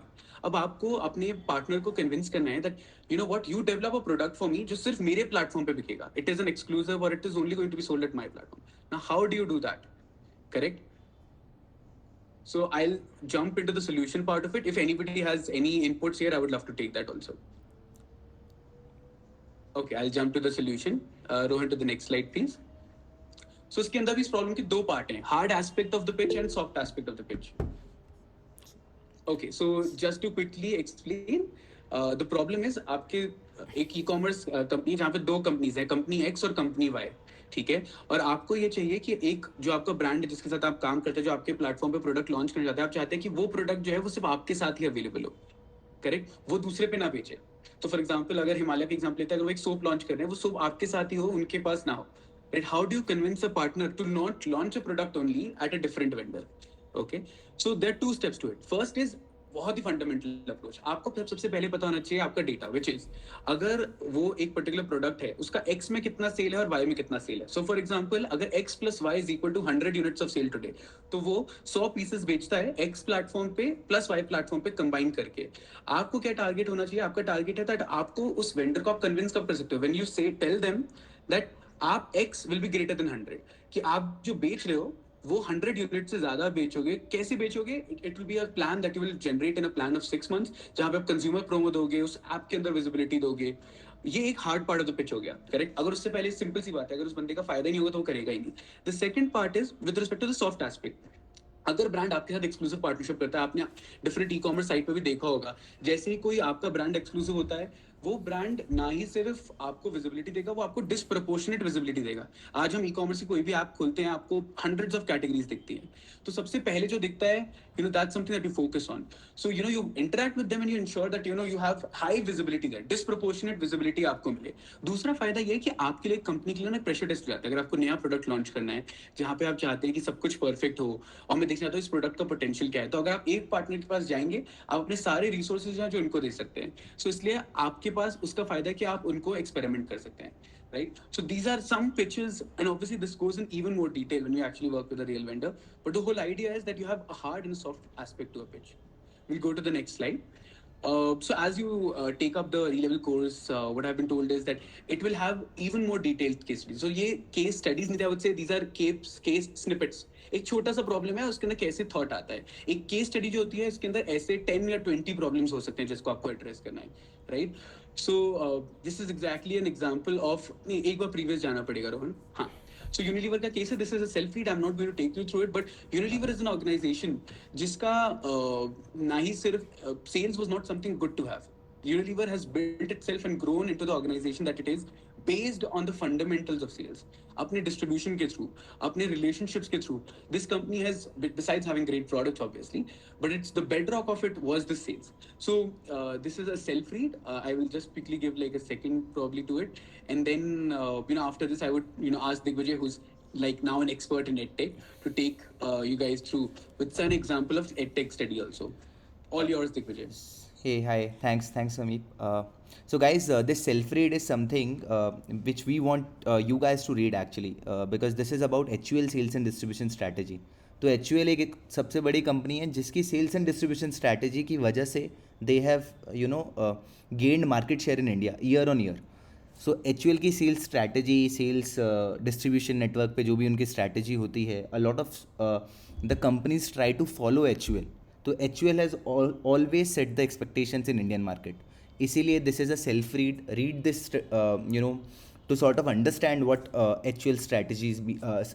अब आपको अपने partner को convince करना है that you develop a product for me जो सिर्फ मेरे platform पे बिकेगा. It is an exclusive or it is only going to be sold at my platform. Now how do you do that? Correct? So I'll jump into the solution part of it. If anybody has any inputs here, I would love to take that also. Okay, I'll jump to the solution. Rohan, to the next slide, please. So इसके अंदर भी इस problem के दो part हैं, hard aspect of the pitch and soft aspect of the pitch. Okay, so just to quickly explain, the problem is आपके एक e-commerce company जहाँ पे दो कंपनीज है, कंपनी X और कंपनी Y, ठीक है. और आपको ये चाहिए कि एक जो आपका ब्रांड है जिसके साथ आप काम करते हैं, जो आपके प्लेटफॉर्म पे प्रोडक्ट लॉन्च करना चाहते हैं, आप चाहते हैं कि वो प्रोडक्ट जो है वो सिर्फ आपके साथ ही अवेलेबल हो, करेक्ट, वो दूसरे पे ना बेचे. तो फॉर एग्जांपल अगर हिमालय का एग्जांपल लेते हैं, अगर वो एक सोप लॉन्च कर रहे हैं, वो सोप आपके साथ ही हो, उनके पास ना हो, right. How do you convince a partner to not launch a product only at a different vendor? Okay, so there are two steps to it. First is बहुत ही फंडामेंटल अप्रोच. आपको सबसे पहले पता होना चाहिए आपका डेटा, विच इज अगर वो एक पर्टिकुलर प्रोडक्ट है, उसका एक्स में कितना सेल है और वाई में कितना सेल है. सो फॉर एग्जांपल अगर X plus Y is equal to 100 units of sale today, तो वो 100 पीसेस बेचता है एक्स प्लेटफॉर्म पे प्लस वाई प्लेटफॉर्म पे कंबाइन करके. आपको क्या टारगेट होना चाहिए? आपका टारगेट है दैट आपको उस वेंडर को आप कन्विंस कब कर सकते हो, व्हेन यू से टेल देम दैट आप x will be greater than 100, कि आप जो बेच रहे हो वो 100 यूनिट से ज्यादा बेचोगे. कैसे बेचोगे? It will be a plan that you will generate in a plan of 6 months, जहां पे आप कंज्यूमर प्रोमो दोगे, उस ऐप के अंदर विजिबिलिटी दोगे. ये एक hard part of the pitch हो गया, करेक्ट. अगर उससे पहले सिंपल सी बात है, अगर उस बंदे का फायदा नहीं होगा तो वो करेगा ही नहीं. The second part is with respect to the soft aspect. अगर ब्रांड आपके साथ एक्सक्लूसिव पार्टनरशिप करता है, आपने डिफरेंट ई-कॉमर्स साइट पे भी देखा होगा, जैसे ही कोई आपका ब्रांड एक्सक्लूसिव होता है, वो ब्रांड ना ही सिर्फ आपको विजिबिलिटी देगा, वो आपको डिस्प्रपोर्शनेट विजिबिलिटी देगा. आज हम ई-कॉमर्स की कोई भी ऐप खोलते हैं, आपको हंड्रेड्स ऑफ कैटेगरीज दिखती हैं. तो सबसे पहले जो दिखता है, you know, that's something that you focus on. So you know you interact with them and you ensure that you know you have high visibility there, disproportionate visibility आपको मिले. दूसरा फायदा ये है कि आपके लिए कंपनी के लिए ना प्रेशर टेस्ट जाता है. अगर आपको नया प्रोडक्ट लॉन्च करना है जहाँ पे आप चाहते हैं कि सब कुछ परफेक्ट हो और मैं देखना चाहता हूँ इस प्रोडक्ट का पोटेंशियल क्या है, तो अगर आप एक पार्टनर के पास जाएंगे, आप अपने सारे रिसोर्सेज हैं जो उनको दे सकते हैं. सो इसलिए आपके पास उसका फायदा है कि आप उनको एक्सपेरिमेंट कर सकते हैं, right? So these are some pitches, and obviously this goes in even more detail when you actually work with a real vendor. But the whole idea is that you have a hard and a soft aspect to a pitch. We'll go to the next slide. So as you take up the re-level course, what I've been told is that it will have even more detailed case studies. So ये case studies नहीं, I would say these are case snippets. एक छोटा सा problem है, उसके अंदर कैसे thought आता है. एक केस स्टडी जो होती है, इसके अंदर ऐसे 10 या 20 प्रॉब्लम्स हो सकते हैं जिसको आपको एड्रेस करना है, right. So this is exactly an example of, एक बार प्रीवियस जाना पड़ेगा रोहन. हाँ, सो यूनिलीवर का केस है. This is a self read, I am not going to take you through it, but Unilever is an organisation जिसका ना ही सिर्फ sales was not something good to have. Unilever has built itself and grown into the organization that it is based on the fundamentals of sales. अपने distribution के through, अपने relationships के through, this company has, besides having great products obviously, but it's the bedrock of it was the sales. So this is a self read. I will just quickly give like a second probably to it, and then you know, after this I would, you know, ask Digvijay, who's like now an expert in edtech, to take you guys through with an example of edtech study also. All yours, Digvijay. Hey, hi. Thanks, Sameep. So guys, this self-read is something which we want you guys to read actually, because this is about HUL sales and distribution strategy. तो HUL एक सबसे बड़ी company है जिसकी sales and distribution strategy की वजह से they have you know gained market share in India year on year. So HUL की sales strategy, sales distribution network पे जो भी उनकी स्ट्रैटेजी होती है, a lot of the companies try to follow HUL. तो HUL has always set the expectations in Indian market. इसीलिए this is a self read this you know to sort of understand what HUL strategies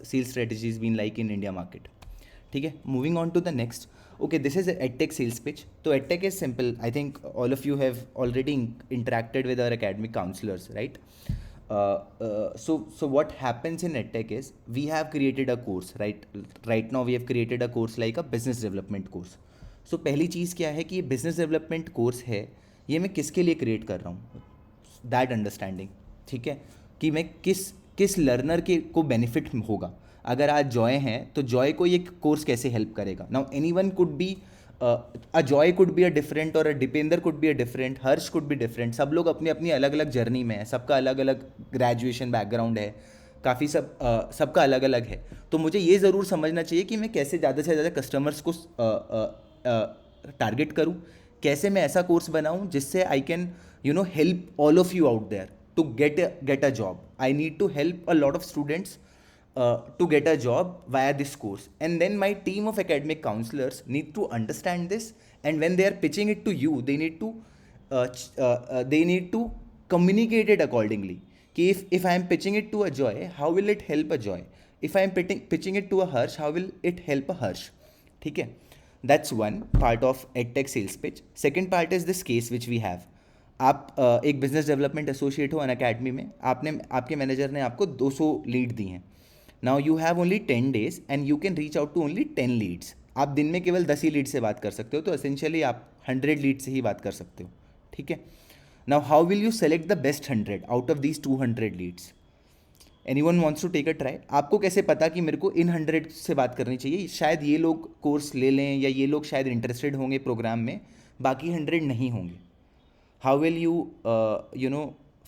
sales strategies been like in India market. ठीक है, moving on to the next. Okay, this is edtech sales pitch. तो edtech is simple. I think all of you have already interacted with our academic counselors, right? So what happens in edtech is we have created a course, right now we have created a course like a business development course. So पहली चीज़ क्या है कि ये business development course है, ये मैं किसके लिए क्रिएट कर रहा हूँ, दैट अंडरस्टैंडिंग. ठीक है, कि मैं किस लर्नर के को बेनिफिट होगा. अगर आज जॉय हैं तो जॉय को ये कोर्स कैसे हेल्प करेगा. Now anyone could be a Joy could be a different, और a Deependra could be a different, Harsh could be different. सब लोग अपनी अपनी अलग अलग जर्नी में है, सबका अलग अलग ग्रेजुएशन बैकग्राउंड है, काफ़ी सबका अलग अलग है. तो मुझे ये ज़रूर समझना चाहिए कि मैं कैसे ज़्यादा से ज़्यादा कस्टमर्स को टारगेट करूं, कैसे मैं ऐसा कोर्स बनाऊं जिससे I can you know help all of you out there to get a job. I need to help a lot of students to get a job via this course, and then my team of academic counselors need to understand this, and when they are pitching it to you, they need to communicate it accordingly. कि if I am pitching it to a Joy, how will it help a Joy? If I am pitching it to a Harsh, how will it help a Harsh? ठीक है, that's one part of EdTech sales pitch. Second part is this case which we have. आप एक business development associate हो अन academy में, आपके manager ने आपको 200 lead दी हैं. Now you have only 10 days and you can reach out to only 10 leads. आप दिन में केवल 10 ही लीड से बात कर सकते हो, तो एसेंशियली आप 100 लीड से ही बात कर सकते हो. ठीक है. Now how will you select the best 100 out of these 200 leads? Anyone wants to take a try? आपको कैसे पता कि मेरे को इन 100 से बात करनी चाहिए? शायद ये लोग कोर्स ले लें या ये लोग शायद इंटरेस्टेड होंगे प्रोग्राम में, बाकी 100 नहीं होंगे. How will you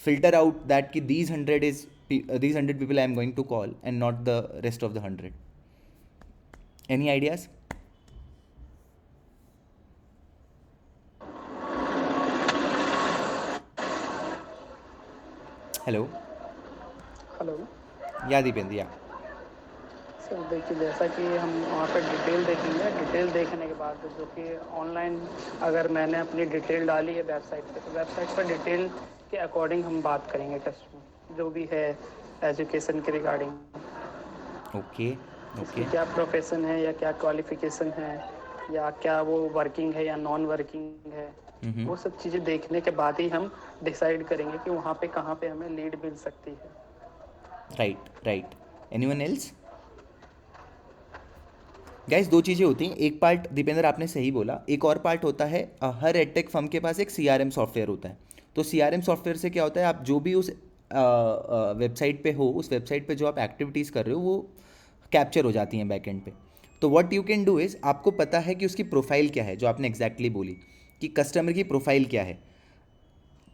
filter out that ki these 100 people I am going to call and not the rest of the 100? Any ideas? Hello. Yeah, Deependra. Yeah. Sir देखिए, जैसा कि हम वहाँ पर डिटेल देखेंगे, डिटेल देखने के बाद जो कि ऑनलाइन अगर मैंने अपनी डिटेल डाली है वेबसाइट पे, तो वेबसाइट पर डिटेल के अकॉर्डिंग हम बात करेंगे टेस्ट में, जो भी है एजुकेशन के रिगार्डिंग. ओके. क्या प्रोफेशन है या क्या क्वालिफिकेशन है या क्या वो वर्किंग है या नॉन वर्किंग है, वो सब चीज़ें देखने के बाद ही हम डिसाइड करेंगे कि वहाँ पे कहाँ पे हमें लीड मिल सकती है. राइट. Anyone else? गाइस, दो चीज़ें होती हैं. एक पार्ट दीपेंद्र आपने सही बोला, एक और पार्ट होता है हर एडटेक फर्म के पास एक CRM सॉफ्टवेयर होता है. तो CRM सॉफ्टवेयर से क्या होता है, आप जो भी उस वेबसाइट पे हो, उस वेबसाइट पे जो आप एक्टिविटीज़ कर रहे हो वो कैप्चर हो जाती हैं बैकएंड पे. तो what you can do is, आपको पता है कि उसकी प्रोफाइल क्या है, जो आपने एग्जैक्टली बोली कि कस्टमर की प्रोफाइल क्या है,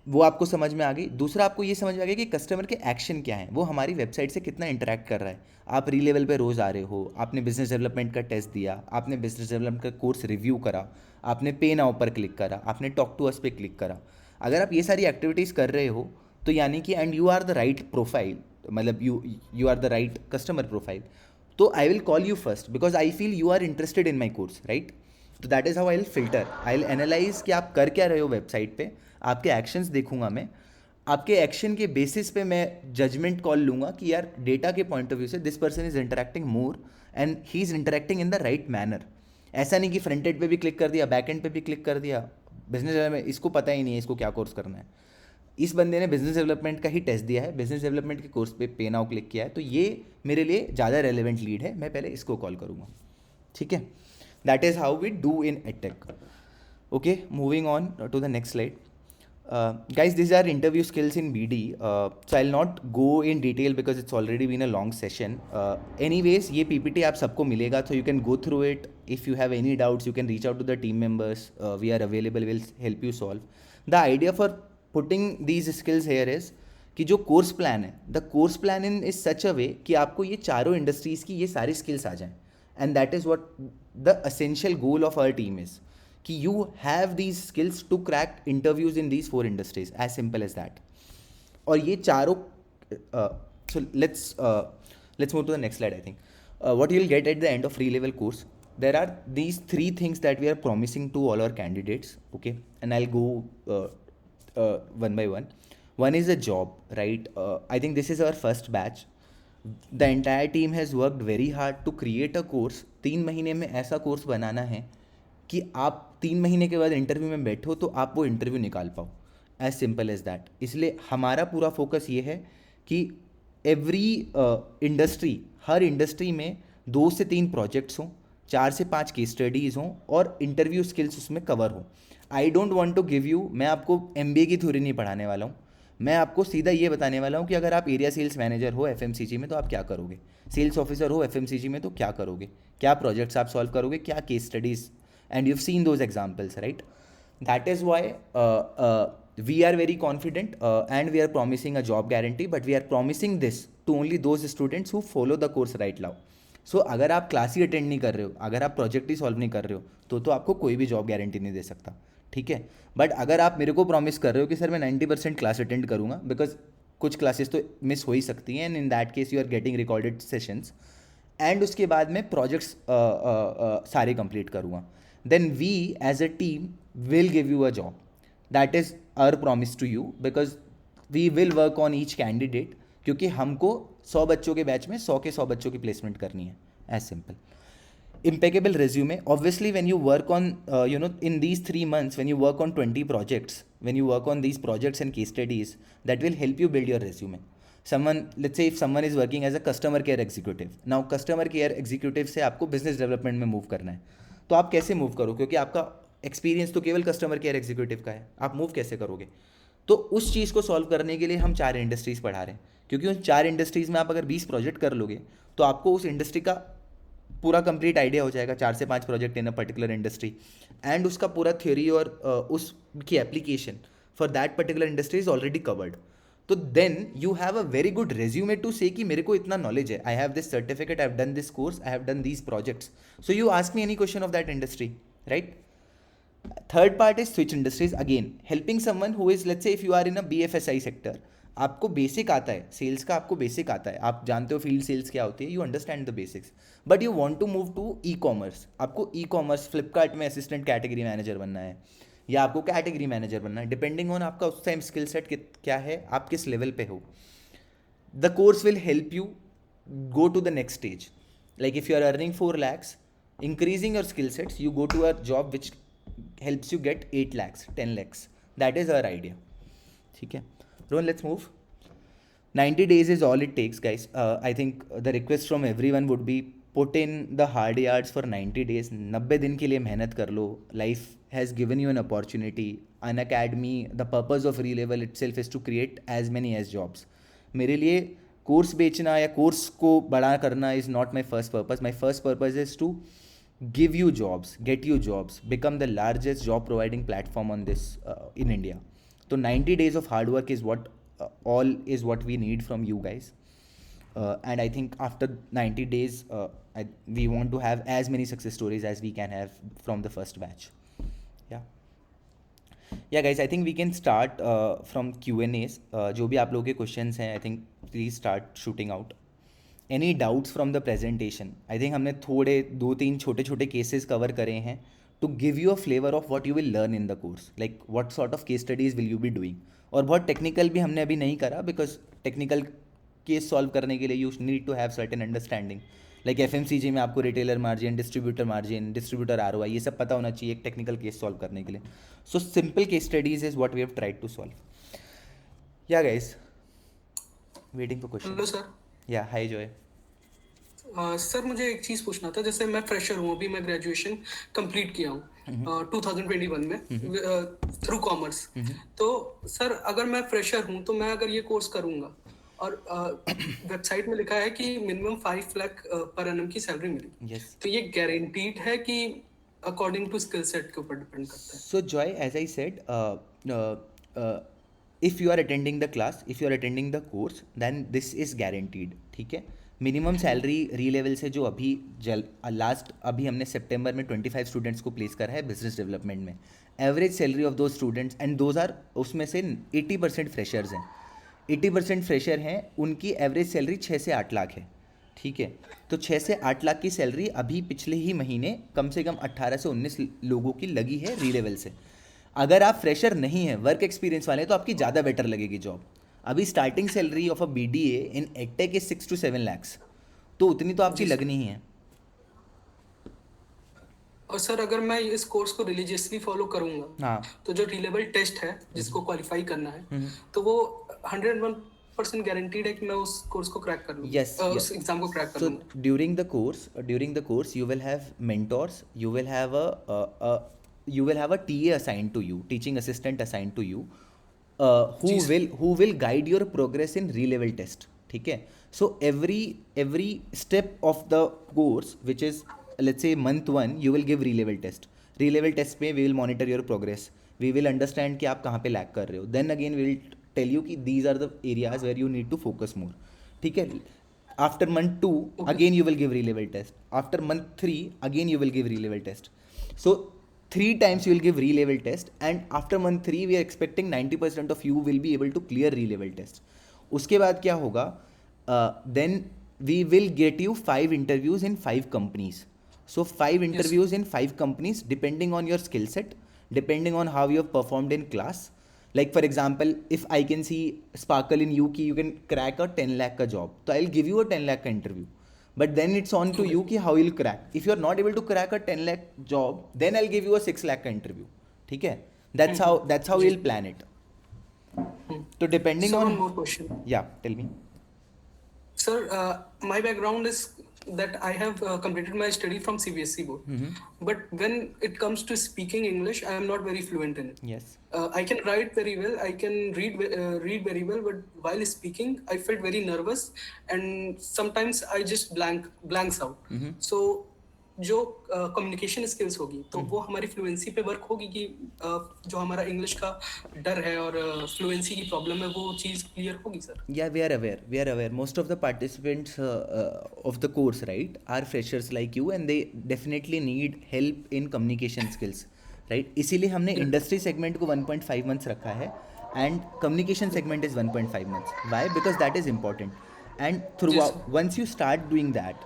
वो आपको समझ में आ गई. दूसरा, आपको ये समझ में आ गया कि कस्टमर के एक्शन क्या हैं, वो हमारी वेबसाइट से कितना इंटरेक्ट कर रहा है. आप री-लेवल पे रोज़ आ रहे हो, आपने बिजनेस डेवलपमेंट का टेस्ट दिया, आपने बिजनेस डेवलपमेंट का कोर्स रिव्यू करा, आपने पे नाउ पर क्लिक करा, आपने टॉक टू अस पे क्लिक करा. अगर आप ये सारी एक्टिविटीज़ कर रहे हो तो यानी कि and you are the right profile, मतलब you are the right customer profile, तो I will call you first because I feel you are interested in my course, right. तो that is how I will filter, I will analyze कि आप कर क्या रहे हो website पे, आपके एक्शंस देखूंगा मैं, आपके एक्शन के बेसिस पे मैं जजमेंट कॉल लूँगा कि यार डेटा के पॉइंट ऑफ व्यू से this person is interacting more and he is interacting in the right manner. ऐसा नहीं कि फ्रंट एंड पे भी क्लिक कर दिया, बैक एंड पे भी क्लिक कर दिया, बिजनेस में इसको पता ही नहीं है इसको क्या कोर्स करना है. इस बंदे ने बिजनेस डेवलपमेंट का ही टेस्ट दिया है, बिजनेस डेवलपमेंट के कोर्स पे पे नाउ क्लिक किया है, तो ये मेरे लिए ज़्यादा रेलिवेंट लीड है, मैं पहले इसको कॉल करूँगा. ठीक है. That is how we do in edtech. Okay, moving on to the next slide. Guys, these are interview skills in BD. So I'll not go in detail because it's already been a long session. Anyways, ये PPT आप सबको मिलेगा, so you can go through it. If you have any doubts, you can reach out to the team members. We are available. We'll help you solve. The idea for putting these skills here is कि जो course plan है, the course plan in is such a way कि आपको ये चारों industries की ये सारी स्किल्स आ जाएं. And that is what the essential goal of our team is कि you have these skills to crack interviews in these 4 industries, as simple as that. और ये चारों, so let's move to the next slide. I think what you will get at the end of Relevel course, there are these 3 things that we are promising to all our candidates, okay, and I'll go one by one. One is a job, right? I think this is our first batch. The entire team has worked very hard to create a course. 3 महीने में ऐसा course बनाना है कि आप 3 महीने के बाद interview में बैठो तो आप वो इंटरव्यू निकाल पाओ, एज सिंपल एज दैट. इसलिए हमारा पूरा फोकस ये है कि एवरी इंडस्ट्री, हर इंडस्ट्री में 2 से 3 प्रोजेक्ट्स हों, 4 से 5 केस स्टडीज़ हों और इंटरव्यू स्किल्स उसमें कवर हो. I don't want to give you, मैं आपको MBA की थ्योरी नहीं पढ़ाने वाला हूँ, मैं आपको सीधा ये बताने वाला हूँ कि अगर आप एरिया सेल्स मैनेजर हो FMCG में तो आप क्या करोगे, सेल्स ऑफिसर हो FMCG में तो क्या करोगे, क्या प्रोजेक्ट्स आप सॉल्व करोगे, क्या case studies, and you've seen those examples, right? That is why we are very confident and we are promising a job guarantee, but we are promising this to only those students who follow the course right now. So अगर आप class ही attend नहीं कर रहे हो, अगर आप project ही solve नहीं कर रहे हो तो आपको कोई भी जॉब गारंटी नहीं दे सकता, ठीक है. बट अगर आप मेरे को प्रॉमिस कर रहे हो कि सर मैं 90% क्लास अटेंड करूँगा, बिकॉज कुछ क्लासेस तो मिस हो ही सकती हैं, and in that case you are getting recorded sessions, and उसके बाद मैं प्रोजेक्ट्स सारे कंप्लीट करूँगा, then we as a team will give you a job. That is our promise to you, because we will work on each candidate, क्योंकि हमको 100 बच्चों के batch में 100 के 100 बच्चों की प्लेसमेंट करनी है, as simple. Impeccable resume. Obviously, when you work on, in these 3 months, when you work on 20 projects, when you work on these projects and case studies, that will help you build your resume. Let's say if someone is working as a customer care executive. Now, customer care executive से आपको business development में move करना है. तो आप कैसे move करो? क्योंकि आपका experience तो केवल customer care executive का है. आप move कैसे करोगे? तो उस चीज़ को सॉल्व करने के लिए हम 4 इंडस्ट्रीज़ पढ़ा रहे हैं, क्योंकि उन 4 इंडस्ट्रीज़ में आप अगर 20 प्रोजेक्ट कर लोगे तो आपको उस इंडस्ट्री का पूरा कंप्लीट आइडिया हो जाएगा. 4 से 5 project in a particular industry, and उसका पूरा थ्योरी और उसकी application for that particular industry is already covered. तो then you have a very good resume to say कि मेरे को इतना नॉलेज है, I have this certificate, I have done this course, I have done these projects, so you ask me any question of that industry, right. Third part is switch industries. Again helping someone who is, let's say if you are in a BFSI sector, आपको basic आता है sales का, आपको basic आता है, आप जानते हो फील्ड सेल्स क्या होती है, you understand the basics, but you want to move to e-commerce. आपको ई-कॉमर्स फ्लिपकार्ट में असिस्टेंट कैटेगरी मैनेजर बनना है, या आपको कैटेगरी मैनेजर बनना है, डिपेंडिंग ऑन आपका उस टाइम स्किल सेट क्या है, आप किस लेवल पे हो. The course will help you go to the next stage. Like if you are earning 4 lakhs, increasing your skill sets, you go to a job which helps you get 8 lakhs, 10 lakhs. That is our idea. ठीक है, Rohan, let's move. 90 days is all it takes, guys. I think the request from everyone would be put in the hard yards for 90 days. 90 दिन के लिए मेहनत कर लो. Life has given you an opportunity. An academy, the purpose of Relevel itself is to create as many as jobs. मेरे लिए course बेचना या course को बड़ा करना is not my first purpose. My first purpose is to give you jobs, get you jobs, become the largest job providing platform on this in India. तो 90 days of hard work is what we need from you guys. And I think after 90 days, we want to have as many success stories as we can have from the first batch. Yeah guys, I think we can start from Q&As. जो भी आप लोगों के questions हैं, I think please start shooting out. Any doubts from the presentation? I think हमने थोड़े 2-3 छोटे cases cover करे हैं to give you a flavor of what you will learn in the course, like what sort of case studies will you be doing. और बहुत technical भी हमने अभी नहीं करा, because technical case solve करने के लिए you need to have certain understanding. Like FMCG में आपको रिटेलर मार्जिन, डिस्ट्रीब्यूटर ROI, ये सब पता होना चाहिए एक टेक्निकल केस सॉल्व करने के लिए. So simple case studies is what we have tried to solve. Yeah guys, waiting for question. Hello sir. Yeah hi Joy. Sir मुझे एक चीज़ पूछना था. जैसे मैं फ्रेशर हूँ, अभी मैं ग्रेजुएशन कंप्लीट किया हूँ 2021 में थ्रू कॉमर्स. तो सर अगर मैं फ्रेशर हूँ तो मैं अगर ये कोर्स करूँगा और वेबसाइट में लिखा है कि मिनिमम 5 लाख पर एनम की सैलरी मिलेगी. Yes. तो ये गारंटीड है कि अकॉर्डिंग टू स्किल सेट के ऊपर डिपेंड करता है? So Joy, as I said, if you are attending the class, if you are attending the course, then this is guaranteed. ठीक है. मिनिमम सैलरी री लेवल से जो अभी अभी हमने सितंबर में 25 स्टूडेंट्स को प्लेस करा है बिजनेस डेवलपमेंट में. एवरेज सैलरी ऑफ दो स्टूडेंट्स, एंड दोज आर, उसमें से 80% फ्रेशर्स हैं. 80% फ्रेशर हैं, उनकी एवरेज सैलरी 6 से 8 लाख है. ठीक है. तो 6 से 8 लाख की सैलरी अभी पिछले ही महीने कम से कम 18 से 19 लोगों की लगी है री लेवल से. अगर आप फ्रेशर नहीं हैं, वर्क एक्सपीरियंस वाले हैं, तो आपकी ज़्यादा बेटर लगेगी जॉब. अभी starting salary of a BDA in edtech is 6 to 7 lakhs. तो उतनी तो आपकी लगनी ही है. और सर अगर मैं इस कोर्स को रिलीजियसली फॉलो करूंगा, हाँ, तो जो टी लेवल टेस्ट है जिसको क्वालिफाई करना है, तो वो 101% गारंटीड है कि मैं उस कोर्स को क्रैक कर लूंगा. Yes, उस yes. एग्जाम को क्रैक कर So लूंगा. during the course, you will have mentors. You will have a TA assigned to you, teaching assistant assigned to you, who will guide your progress in re-level test. ठीक है. So every step of the course, which is let's say month 1, you will give re-level test. Re-level test में we will monitor your progress. We will understand कि आप कहाँ पे lag कर रहे हो. Then again we will tell you कि these are the areas where you need to focus more. ठीक है. After month 2, again you will give re-level test. After month 3, again you will give re-level test. So 3 times you will give re-level test, and after month 3 we are expecting 90% of you will be able to clear re-level test. उसके बाद क्या होगा? Then we will get you 5 interviews in 5 companies. So 5 interviews in 5 companies, depending on your skill set, depending on how you have performed in class. Like for example, if I can see Sparkle in you कि you can crack a 10 lakh का job, तो I'll give you a 10 lakh का interview. But then it's on to you कि how you'll crack. If you're not able to crack a 10 lakh job, then I'll give you a 6 lakh का interview. ठीक है? That's how we'll plan it. So depending So on one more question. yeah, tell me. Sir, my background is that I have completed my study from CBSE board. But when it comes to speaking English, I am not very fluent in it. Yes. I can write very well, I can read very well, but while speaking, I felt very nervous, and sometimes I just blanks out. So जो communication skills होगी तो वो हमारी fluency पे work होगी कि जो हमारा इंग्लिश का डर है और फ्लुएंसी की प्रॉब्लम है वो चीज़ क्लियर होगी sir? Yeah, we are aware. Most of the participants of the course, right, are freshers like you, and they definitely need help in communication skills, right? इसीलिए हमने इंडस्ट्री सेगमेंट को 1.5 months रखा है, and communication segment is 1.5 months. Why? Because that is important. And throughout, Yes, once you start doing that,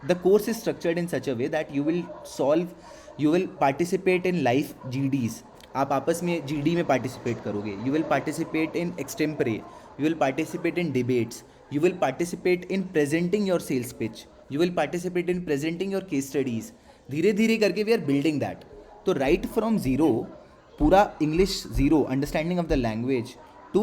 the course is structured in such a way that you will participate in live GDs. आप आपस में GD में participate करोगे. You will participate in extempore. You will participate in debates. You will participate in presenting your sales pitch. You will participate in presenting your case studies. धीरे धीरे करके we are building that. तो right from zero, पूरा English zero, understanding of the language, to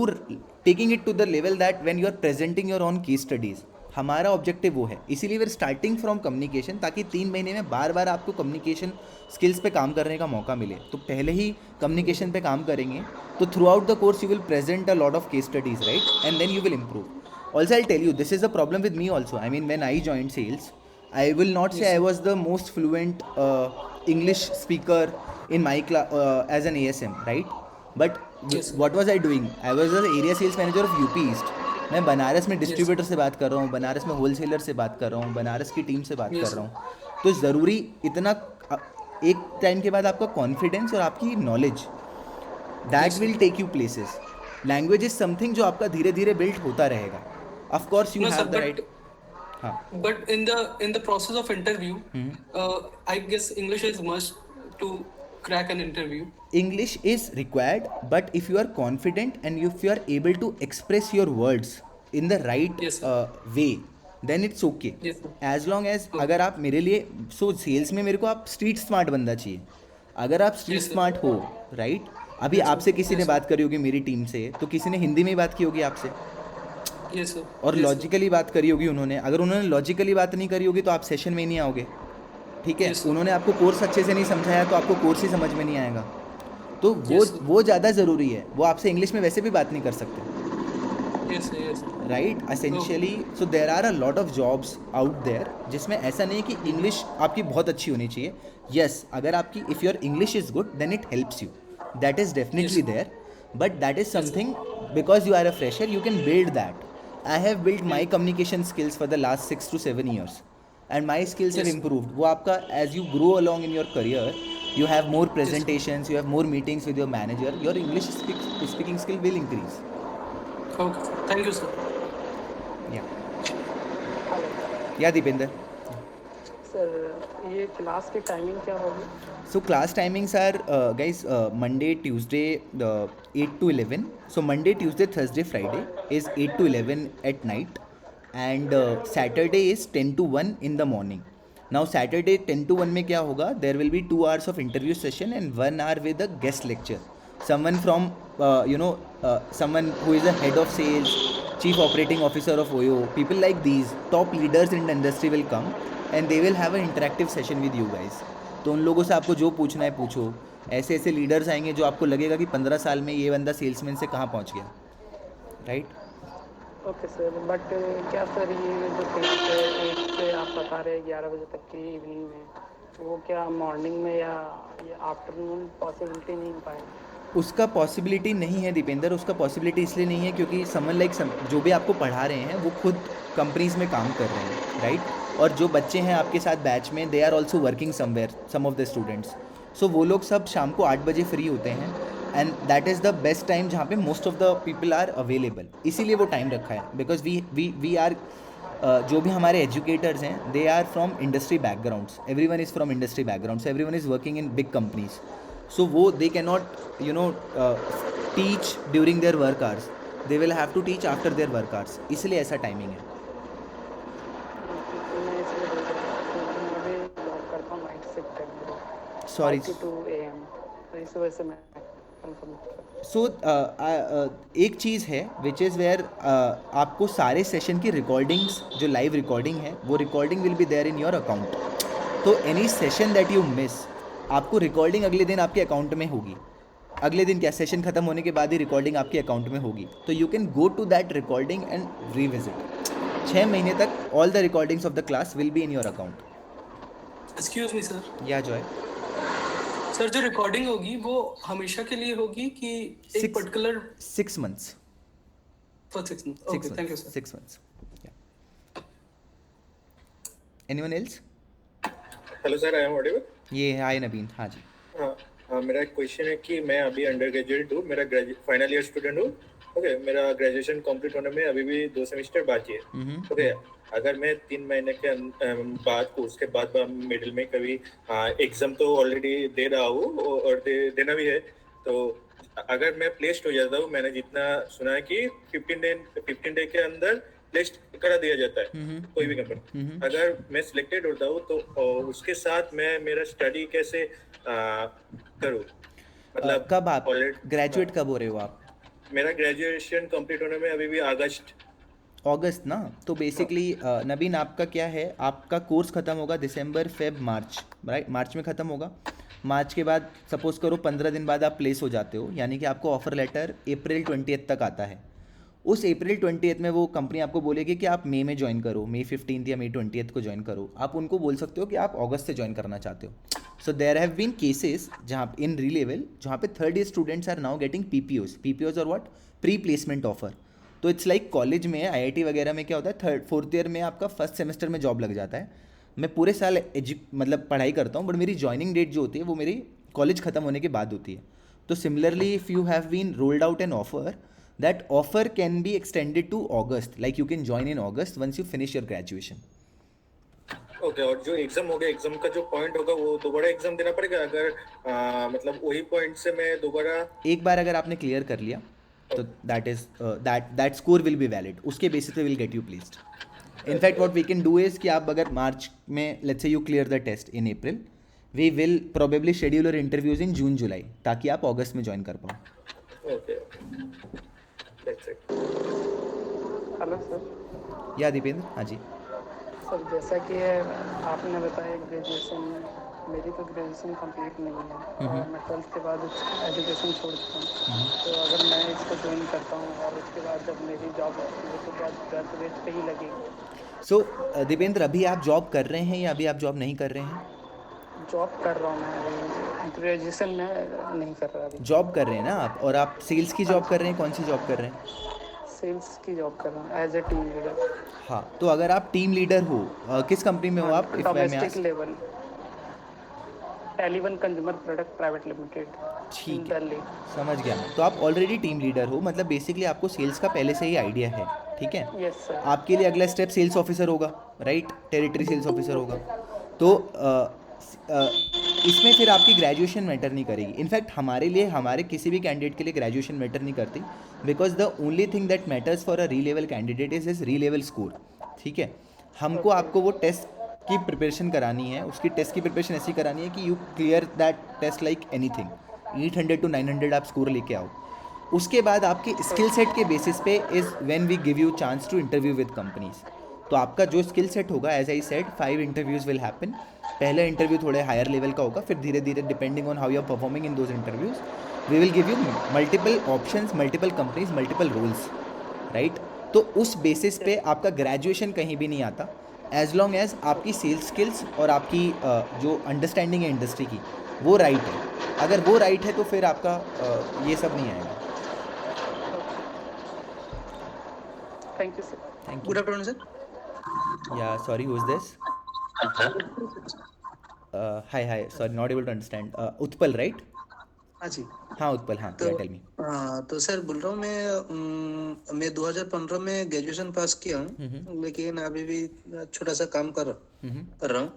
taking it to the level that when you are presenting your own case studies, हमारा objective वो है. इसीलिए we are starting from communication, ताकि 3 महीने में बार बार आपको कम्युनिकेशन स्किल्स पे काम करने का मौका मिले. तो पहले ही कम्युनिकेशन पे काम करेंगे तो throughout the course you will present a lot of case studies, right, and then you will improve. Also I tell you, this is a problem with me also. I mean when I joined sales, I will not say I was the most fluent English speaker in my class as an ASM, right? But what was I doing? I was the area sales manager of UP East. मैं बनारस में distributor से बात कर रहा हूँ, बनारस में wholesaler से बात कर रहा हूँ, बनारस की टीम से बात कर रहा हूँ. तो ज़रूरी इतना एक टाइम के बाद आपका कॉन्फिडेंस और आपकी knowledge, that will take you places. Language is something जो आपका धीरे धीरे बिल्ड होता रहेगा. Of course you have the right. But in the process of interview, I guess English is must to crack an interview. English is required, but if you are confident and if you are able to express your words in the right Yes, way, then it's okay. Yes, sir. As long as अगर आप मेरे लिए, so sales में मेरे को आप street smart बंदा चाहिए. अगर आप स्ट्रीट Yes, sir. स्मार्ट हो, राइट, अभी आपसे किसी ने बात करी होगी मेरी टीम से, तो किसी ने हिंदी में ही बात की होगी आपसे, Yes, sir. और Yes, sir. लॉजिकली बात करी होगी उन्होंने. अगर उन्होंने लॉजिकली बात नहीं करी होगी तो आप सेशन में ही नहीं आओगे. ठीक है, Yes, sir. उन्होंने आपको कोर्स अच्छे से नहीं समझाया तो आपको कोर्स ही समझ में नहीं आएगा. तो Yes, sir. वो ज़्यादा ज़रूरी है. वो आपसे इंग्लिश में वैसे भी बात नहीं कर सकते, Yes, sir. Yes, sir. Right. Essentially so there are a lot of jobs out there जिसमें ऐसा नहीं है कि इंग्लिश आपकी बहुत अच्छी होनी चाहिए. यस, अगर आपकी if your English is good then it helps you, that is definitely there. But that is something, because you are a fresher, you can build that. I have built my communication skills for the last 6 to 7 years, and my skills have Yes. improved. वो आपका as you grow along in your career, you have more presentations, you have more meetings with your manager, your English speaking skill will increase. Okay, sir. Thank you, sir. Yeah, Deepinder. Sir ये class की timing क्या होगी? So class timings are guys, Monday, Tuesday 8 to 11. So Monday, Tuesday, Thursday, Friday is 8 to 11 at night, and Saturday is 10 to 1 in the morning. Now Saturday 10 to 1 में क्या होगा? There will be 2 hours of interview session and 1 hour with a guest lecture. Someone from someone who is a head of sales, chief operating officer of OYO, people like these top leaders in the industry will come and they will have an interactive session with you guys. तो उन लोगों से आपको जो पूछना है पूछो. ऐसे ऐसे लीडर्स आएंगे जो आपको लगेगा कि 15 साल में ये बंदा सेल्समैन से कहाँ पहुँच गया, राइट. ओके सर, बट क्या सर ये जो सेल्स है 8 से आप बता रहे हैं 11 बजे तक की इवनिंग में, वो क्या मॉर्निंग में या आफ्टरनून पॉसिबिलिटी नहीं हो पाएगी? उसका पॉसिबिलिटी नहीं है दीपेंद्र. उसका पॉसिबिलिटी इसलिए नहीं है क्योंकि समवन लाइक जो भी आपको पढ़ा रहे हैं वो खुद कंपनीज में काम कर रहे हैं, राइट. और जो बच्चे हैं आपके साथ बैच में, they are also working somewhere, some of the students. So वो लोग सब शाम को 8 बजे फ्री होते हैं, and that is the best time जहाँ पे most of the people are available. इसीलिए वो टाइम रखा है, बिकॉज वी आर जो भी हमारे एजुकेटर्स हैं, they are from industry backgrounds. Everyone is from industry backgrounds, everyone is working in big companies. So वो they can not teach during their work hours. They will have to teach after their work hours. इसलिए ऐसा timing है. मैं इसलिए बोल रहा हूँ क्योंकि मैं अभी जॉब करता हूँ नाइट शिफ्ट है मेरी Sorry. 5 to 2 AM, तो इस वजह से मैं कंफर्म कर रहा हूँ. सो एक चीज़ है विच इज़ वेयर आपको सारे सेशन की रिकॉर्डिंग्स जो लाइव रिकॉर्डिंग है वो recording will be there in your account. तो any session that you miss आपको रिकॉर्डिंग अगले दिन आपके अकाउंट में होगी. अगले दिन क्या सेशन खत्म होने के बाद ही रिकॉर्डिंग आपके अकाउंट में होगी. तो you can go to that recording and revisit. 6 महीने तक all the recordings of the class will be in your account. Excuse me sir, yeah Joy. Sir जो रिकॉर्डिंग होगी वो हमेशा के लिए होगी कि एक particular 6 months. For 6 months? Okay, thank you sir. 6 months. Yeah. Anyone else? Hello sir, I am audible? ये हाय नवीन. हाँ जी. हाँ, मेरा एक क्वेश्चन है कि मैं अभी अंडर ग्रेजुएट हूँ, मेरा फाइनल ईयर स्टूडेंट हूँ. ओके, मेरा ग्रेजुएशन कंप्लीट होने में अभी भी 2 सेमेस्टर बाकी है. ओके, अगर मैं 3 महीने के बाद कोर्स के बाद मिडिल में कभी एग्जाम तो ऑलरेडी दे रहा हूँ और देना भी है, तो अगर मैं प्लेस्ड हो जाता हूँ, मैंने जितना सुना है कि 15 डे के अंदर प्लेस्ड करा दिया जाता है कोई भी कंपनी. अगर मैं सिलेक्टेड होता हूँ तो उसके साथ मैं मेरा स्टडी कैसे करूँ? मतलब कब आप ग्रेजुएट कब हो रहे हो आप? मेरा ग्रेजुएशन कंप्लीट होने में अभी भी अगस्त ना. तो बेसिकली नवीन आपका क्या है, आपका कोर्स ख़त्म होगा दिसंबर, फेब, मार्च, राइट? मार्च में ख़त्म होगा. मार्च के बाद सपोज करो 15 दिन बाद आप प्लेस हो जाते हो, यानी कि आपको ऑफर लेटर अप्रैल 20 तक आता है. उस अप्रैल 20 में वो कंपनी आपको बोलेगी कि आप मई में ज्वाइन करो, मई 15 या मई 20 को ज्वाइन करो. आप उनको बोल सकते हो कि आप अगस्त से ज्वाइन करना चाहते हो. So there have been cases जहाँ इन री-लेवल जहाँ पे third year students are now getting PPOs और व्हाट, प्री प्लेसमेंट ऑफर. तो इट्स लाइक कॉलेज में आईआईटी वगैरह में क्या होता है, 3rd 4th ईयर में आपका फर्स्ट सेमेस्टर में जॉब लग जाता है. मैं पूरे साल मतलब पढ़ाई करता हूँ, बट मेरी ज्वाइनिंग डेट जो होती है वो मेरी कॉलेज ख़त्म होने के बाद होती है. तो similarly if you have been rolled out an offer, that offer can be extended to August, like you can join in August once you finish your graduation. Okay, और जो एग्जाम होगा, एग्जाम का जो पॉइंट होगा वो दोबारा exam देना पड़ेगा? अगर मतलब वही पॉइंट से मैं दोबारा एक बार अगर आपने क्लियर कर लिया तो that is that score will be valid. उसके बेसिस पे will get you placed. In fact what we can do is कि आप अगर मार्च में let's say you clear the test in April, we will probably schedule your interviews in June July, ताकि आप अगस्त में ज्वाइन कर पाओ. Okay. Hello sir. Yeah Deependra. हाँ जी सर, जैसा कि आपने बताया ग्रेजुएशन, मेरी तो ग्रेजुएशन कंप्लीट नहीं है और मैं 12th के बाद एजुकेशन छोड़ चुका हूँ. तो अगर मैं इसको ज्वाइन करता हूँ और उसके बाद जब मेरी जॉब लगती है तो क्या ग्रेजुएट पे ही लगेगी? सो दीपेंद्र, अभी आप जॉब कर रहे हैं या अभी आप जॉब नहीं कर रहे हैं? जॉब कर रहा हूँ मैं अभी, ग्रेजुएशन में नहीं कर रहा अभी. जॉब कर रहे हैं ना आप, और आप सेल्स की जॉब कर रहे हैं. कौन सी जॉब कर रहे हैं? सेल्स की जॉब कर रहा हूँ एज ए टीम लीडर. हाँ, तो अगर आप टीम लीडर हो, किस कंपनी में हो आप? Domestic level, Teleone consumer product private limited, ठीक दिल्ली. है, समझ गया मैं. तो आप ऑलरेडी टीम लीडर हो, मतलब बेसिकली आपको सेल्स का पहले से ही आइडिया है. ठीक है. Yes sir. आपके लिए अगला स्टेप सेल्स ऑफिसर होगा, राइट? टेरिटरी सेल्स ऑफिसर होगा. तो इसमें फिर आपकी ग्रेजुएशन मैटर नहीं करेगी. इनफैक्ट हमारे लिए, हमारे किसी भी कैंडिडेट के लिए ग्रेजुएशन मैटर नहीं करती, because the only thing that matters for a री लेवल कैंडिडेट इज हिज री लेवल स्कोर. ठीक है. हमको आपको वो टेस्ट की प्रिपरेशन करानी है, उसकी टेस्ट की प्रिपरेशन ऐसी करानी है कि you clear that taste like anything. 800 to 900 आप स्कोर लेके आओ. उसके बाद आपके स्किल सेट के बेसिस पे is when we give you chance to interview with companies. तो आपका जो स्किल सेट होगा, as I said, 5 interviews will happen. पहला इंटरव्यू थोड़े हायर लेवल का होगा, फिर धीरे धीरे depending on how you are performing in those interviews we will give you multiple options, multiple companies, multiple roles, right? तो उस बेसिस पे आपका ग्रेजुएशन कहीं भी नहीं आता, एज लॉन्ग एज आपकी सेल्स स्किल्स और आपकी जो अंडरस्टैंडिंग है इंडस्ट्री की वो राइट है. अगर वो राइट है तो फिर आपका ये सब नहीं आएगा. Thank you sir. Thank good you. Afternoon sir. Yeah sorry, who is this? Hi, sorry, not able to understand. Utpal, right? हाँ जी. हाँ उत्पल, हाँ, तो टेल मी. तो सर बोल रहा हूँ मैं 2015 में ग्रेजुएशन पास किया हूँ, लेकिन अभी भी छोटा सा काम कर रहा हूँ.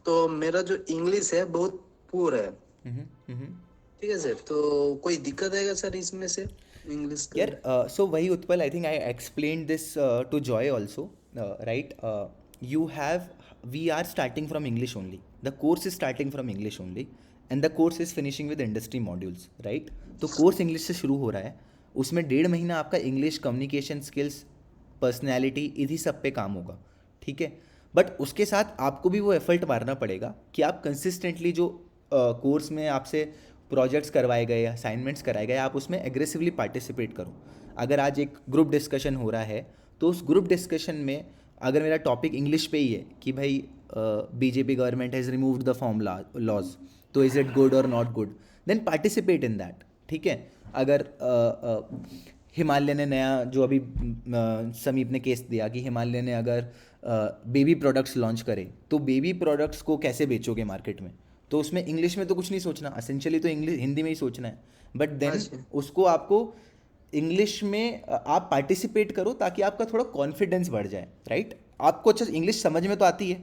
तो मेरा जो इंग्लिश है बहुत पुअर है. ठीक है सर, तो कोई दिक्कत आएगा सर इसमें से इंग्लिश का? यार सो वही Utpal, I think I explain this to Joy also, right? You have, we are starting from English only, the course is starting from English only and the course is finishing with industry modules, right? तो course English से शुरू हो रहा है, उसमें 1.5 महीना आपका English, communication skills, personality, इन्हीं सब पे काम होगा, ठीक है? बट उसके साथ आपको भी वो एफर्ट मारना पड़ेगा कि आप कंसिस्टेंटली जो कोर्स में आपसे प्रोजेक्ट्स करवाए गए, असाइनमेंट्स कराए गए, आप उसमें एग्रेसिवली पार्टिसिपेट करो। अगर आज एक ग्रुप डिस्कशन हो रहा है तो उस ग्रुप डिस्कशन में अगर मेरा टॉपिक इंग्लिश पे ही है कि भाई BJP government has removed the farm laws, तो इज़ इट गुड और not good, then participate in that, ठीक है? अगर हिमालय ने नया, जो अभी समीप ने केस दिया कि हिमालय ने अगर बेबी प्रोडक्ट्स लॉन्च करे तो बेबी प्रोडक्ट्स को कैसे बेचोगे मार्केट में, तो उसमें इंग्लिश में तो कुछ नहीं सोचना, असेंशियली तो इंग्लिश, हिंदी में ही सोचना है, बट देन उसको आपको इंग्लिश में आप पार्टिसिपेट करो ताकि आपका थोड़ा कॉन्फिडेंस बढ़ जाए, राइट? आपको अच्छा इंग्लिश समझ में तो आती है,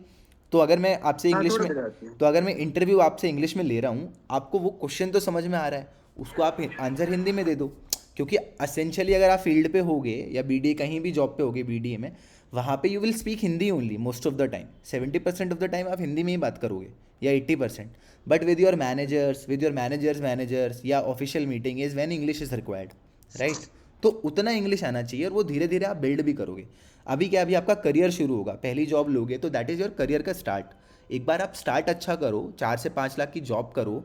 तो अगर मैं आपसे इंग्लिश में, तो अगर मैं इंटरव्यू आपसे इंग्लिश में ले रहा हूँ, आपको वो क्वेश्चन तो समझ में आ रहा है, उसको आप आंसर हिंदी में दे दो, क्योंकि असेंशियली अगर आप फील्ड पे होगे या बीडीए कहीं भी जॉब पे होगे, बीडीए में, वहाँ पे you will speak Hindi only most of the time, 70% of the time आप हिंदी में ही बात करोगे या 80%, but with your managers, with your managers या official meeting is when English is required, right? तो उतना इंग्लिश आना चाहिए और वो धीरे धीरे आप बिल्ड भी करोगे। अभी क्या, अभी आपका करियर शुरू होगा, पहली जॉब लोगे तो दैट इज़ योर करियर का स्टार्ट। एक बार आप स्टार्ट अच्छा करो, 4 से 5 लाख की जॉब करो,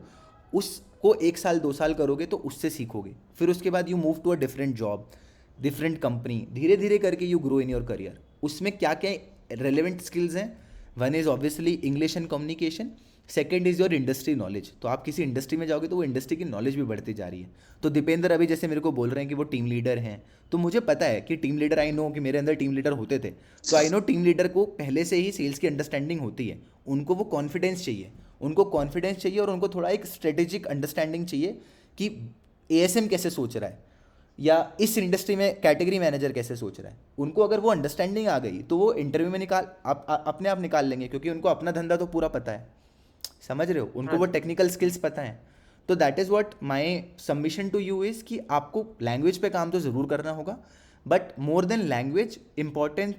उसको 1 साल 2 साल करोगे तो उससे सीखोगे, फिर उसके बाद you move to a different job, different company, धीरे धीरे करके you grow in your career. उसमें क्या क्या रेलिवेंट स्किल्स हैं? One is obviously English and communication, second is your industry knowledge. तो आप किसी इंडस्ट्री में जाओगे तो वो इंडस्ट्री की नॉलेज भी बढ़ती जा रही है। तो दीपेंद्र अभी जैसे मेरे को बोल रहे हैं कि वो टीम लीडर हैं, तो मुझे पता है कि टीम लीडर, आई नो कि मेरे अंदर टीम लीडर होते थे, तो आई नो टीम लीडर को पहले से ही सेल्स की अंडरस्टैंडिंग होती है, उनको वो कॉन्फिडेंस चाहिए, उनको कॉन्फिडेंस चाहिए और उनको थोड़ा एक स्ट्रेटेजिक अंडरस्टैंडिंग चाहिए कि एएसएम कैसे सोच रहा है या इस इंडस्ट्री में कैटेगरी मैनेजर कैसे सोच रहा है। उनको अगर वो अंडरस्टैंडिंग आ गई तो वो इंटरव्यू में अपने आप निकाल लेंगे, क्योंकि उनको अपना धंधा तो पूरा पता है, समझ रहे हो? उनको वो टेक्निकल स्किल्स पता है। तो that is what my submission to you is कि आपको लैंग्वेज पे काम तो ज़रूर करना होगा, but more than language importance,